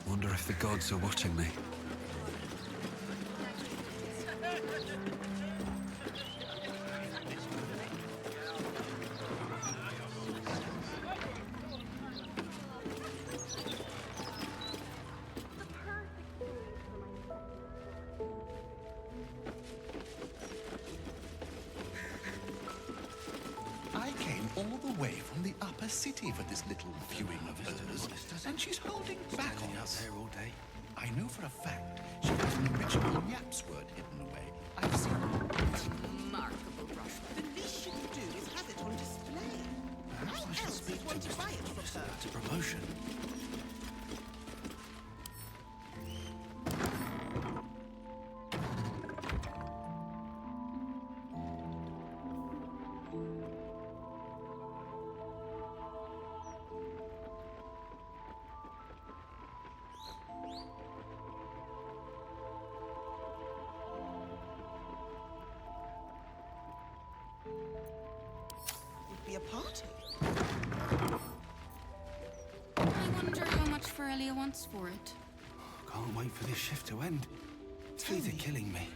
Wonder if the gods are watching me. I came all the way from the upper city for this little viewing of hers, and she's holding back on us. Out there all day. I know for a fact she has an original Yaps word hidden away. I've seen it. Remarkable brush. The least you can do is have it on display. Perhaps I should else speak would to want to Mr. buy it from Modest her? about a promotion. Would be a party. I wonder how much Ferrelia wants for it. Can't wait for this shift to end. Teeth are killing me.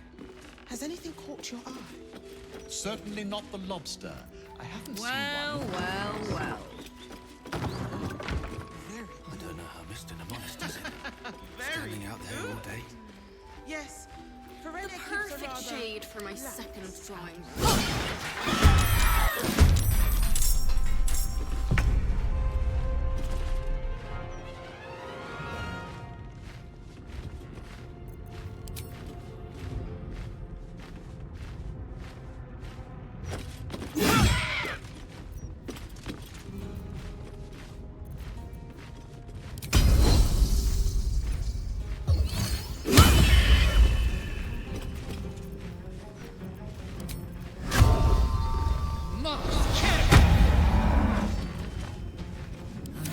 Has anything caught your eye? Certainly not the lobster. I haven't Well, seen one. well. I don't know how Mr. Modest does it. Standing out there all day. Yes, The Corellia keeps a perfect rather shade for my lax second drawing.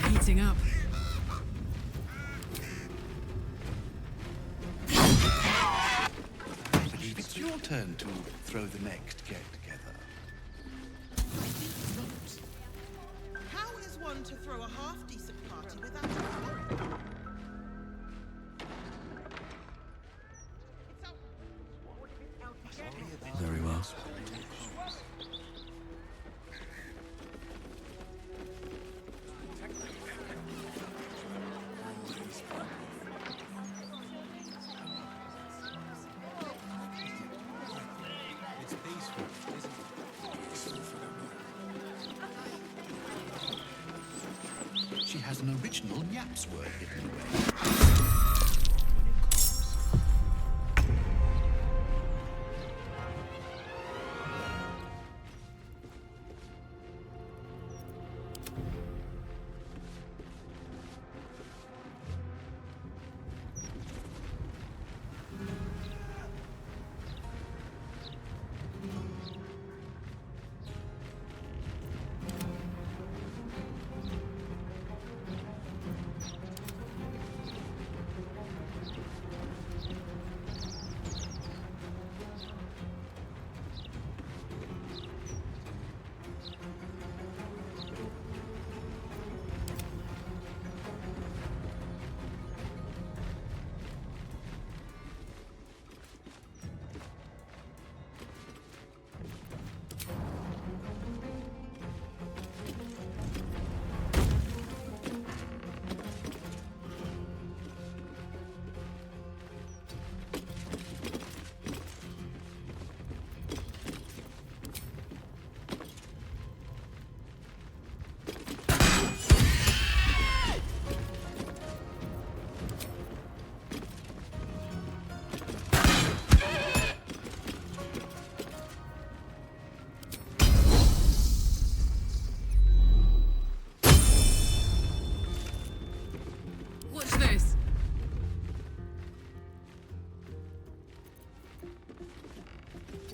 I'm heating up. I believe it's your turn to throw the next get-together. I think not. How is one to throw a half-decent party without a party? Very well. It's peaceful, isn't it? She has an original Yaps word hidden away.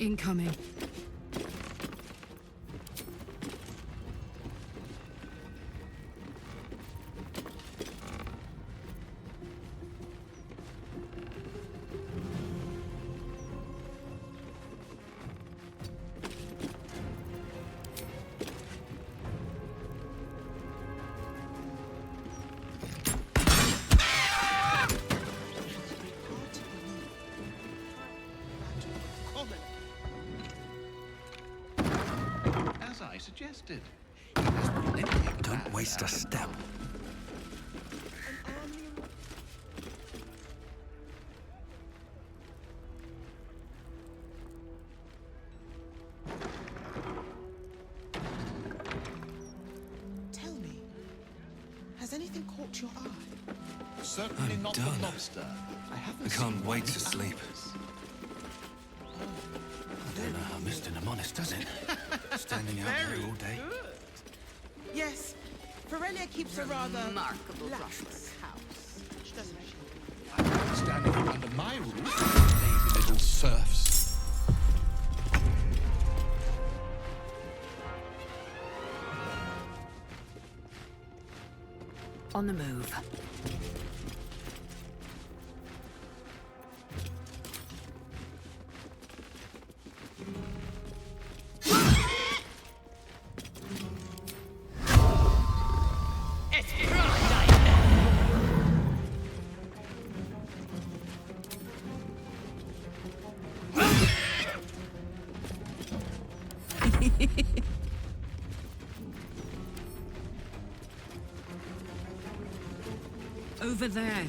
incoming. As I suggested. Don't waste a step. Tell me, has anything caught your eye? Certainly I'm not done. the lobster. I can't wait to sleep. I don't know how Mr. Mnemonis does it. Standing out there all day. Yes, Ferelia keeps a rather remarkable lax brushwork house, doesn't she? Standing here under my roof, lazy little serfs. On the move. Over there.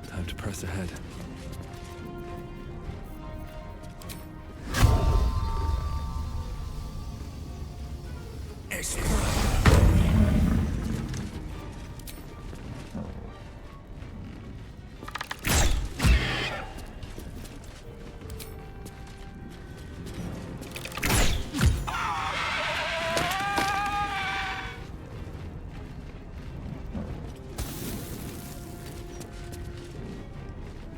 Time to press ahead.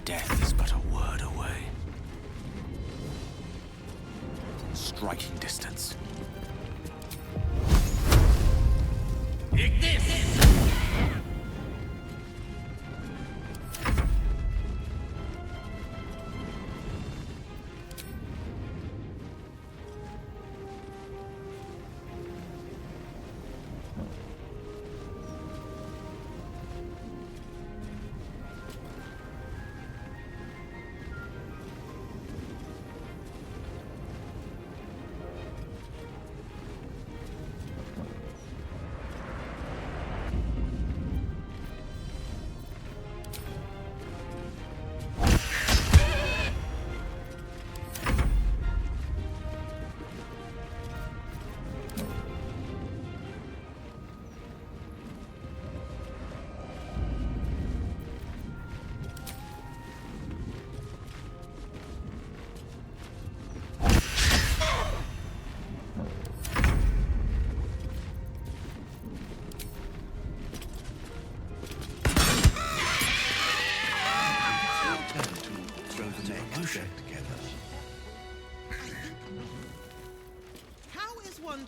Death is but a word away. Striking distance.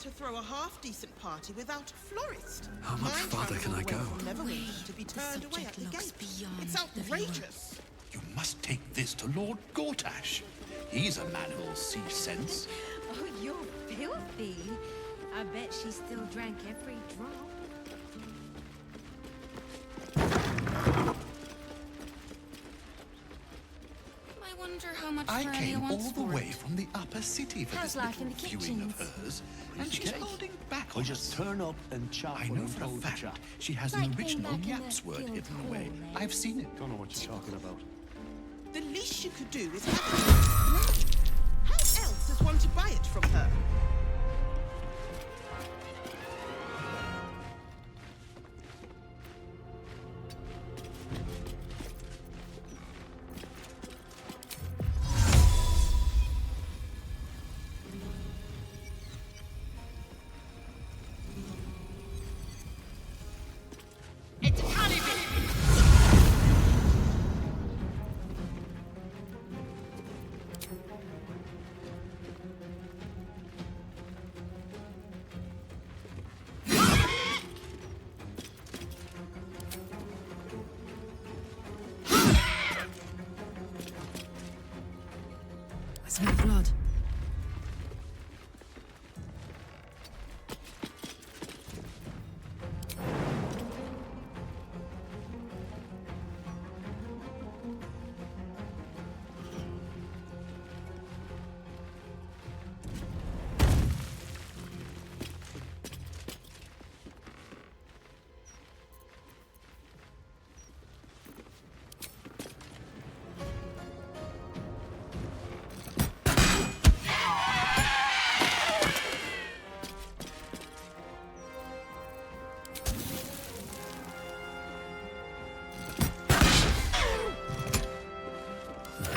to throw a half-decent party without a florist? How much farther can I go? From Neverwinter to be turned away at the gate. It's outrageous. You must take this to Lord Gortash. He's a man who'll see sense. Oh, you're filthy. I bet she still drank every drop. I wonder how much I Maria came wants all the for way it. from the upper city for How's this life in little the viewing of kitchens? hers, and she's holding back Or on just us. turn up and chat. I know for a fact she has Like an being original back in Yaps the word guild hidden hall, away. eh? I've seen it. Don't know what you're talking about. The least you could do is have it. How else is one to buy it from her? I smell blood.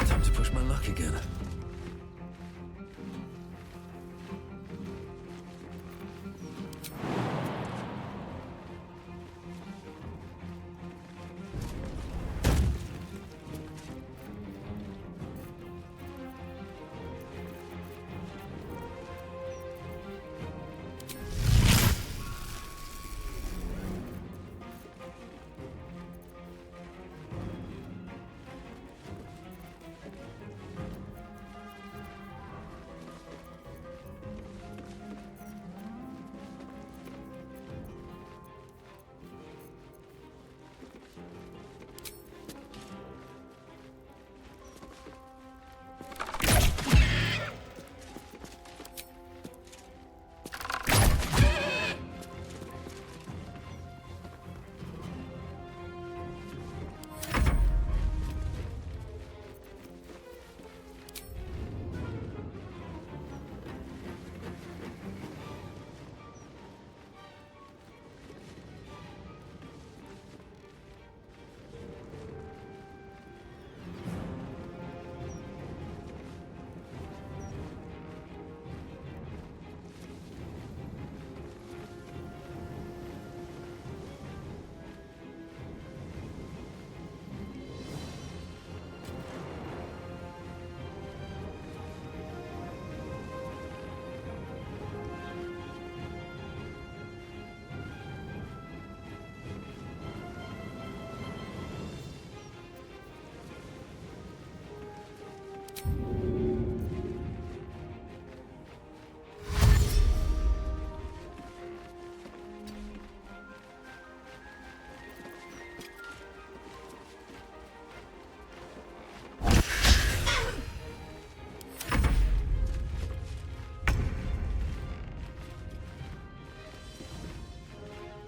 Time to push my luck again.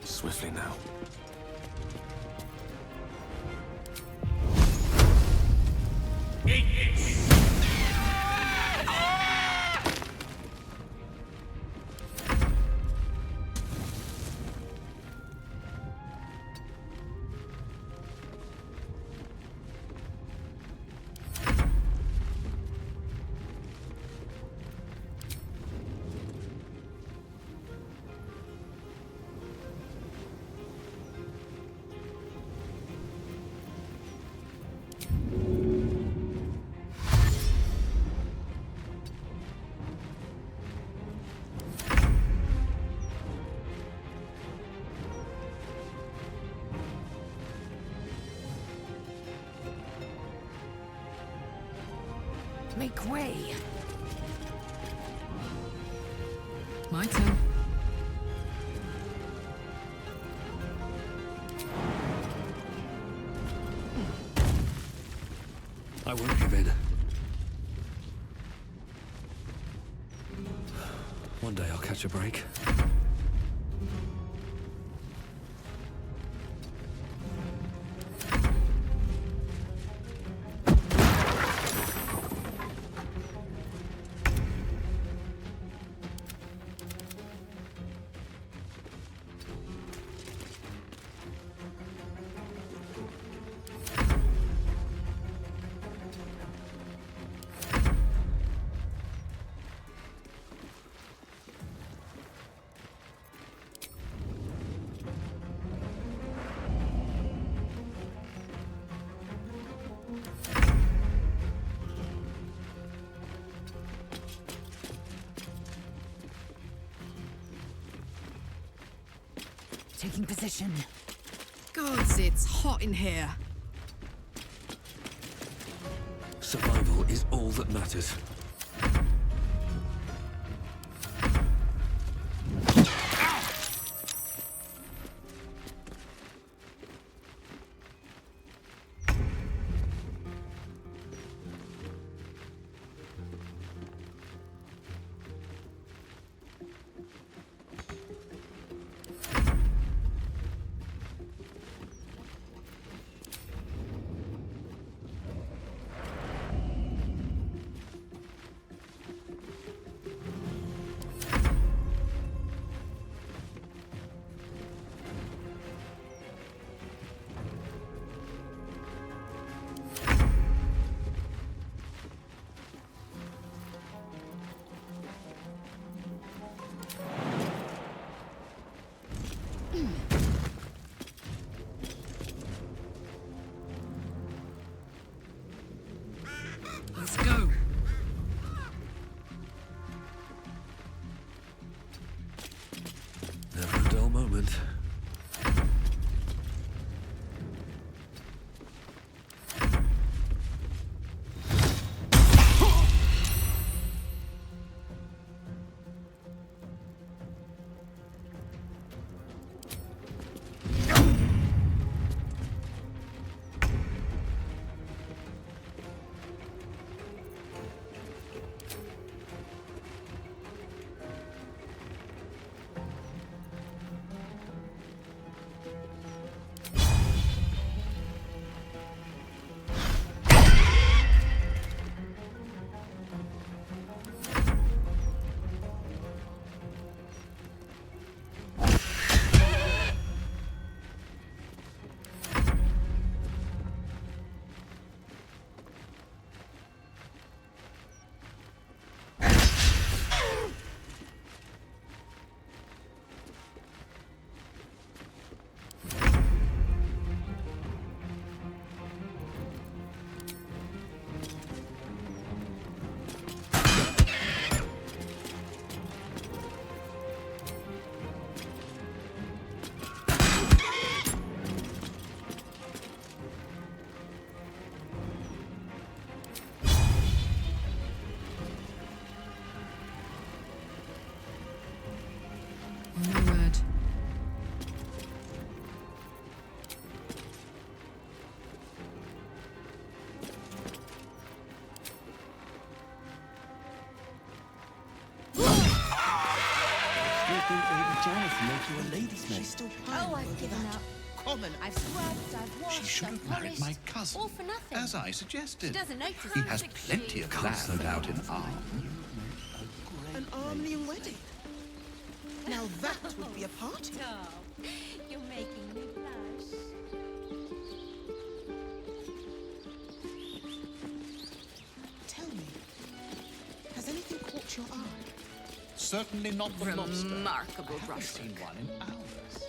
Swiftly now. Make way. My turn. I won't give in. One day I'll catch a break. Taking position. Gods, it's hot in here. Survival is all that matters. Let's go. Never a dull moment. No word. Oh, I've given up. Common. I've scrubbed, I've washed, She should I've have married polished. my cousin, All for nothing. as I suggested. She doesn't notice. He has plenty of land, no doubt, in Arm. An Armenian wedding. Now that would be a party. Oh, you're making me blush. Tell me, has anything caught your eye? Certainly not the lobster. Remarkable I haven't brush. seen one in hours.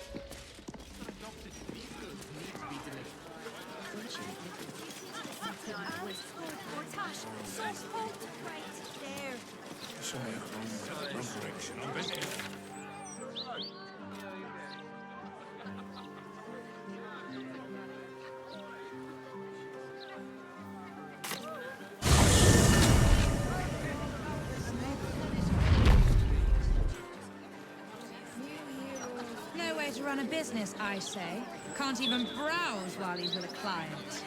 on a business, I say. Can't even browse while he's with a client.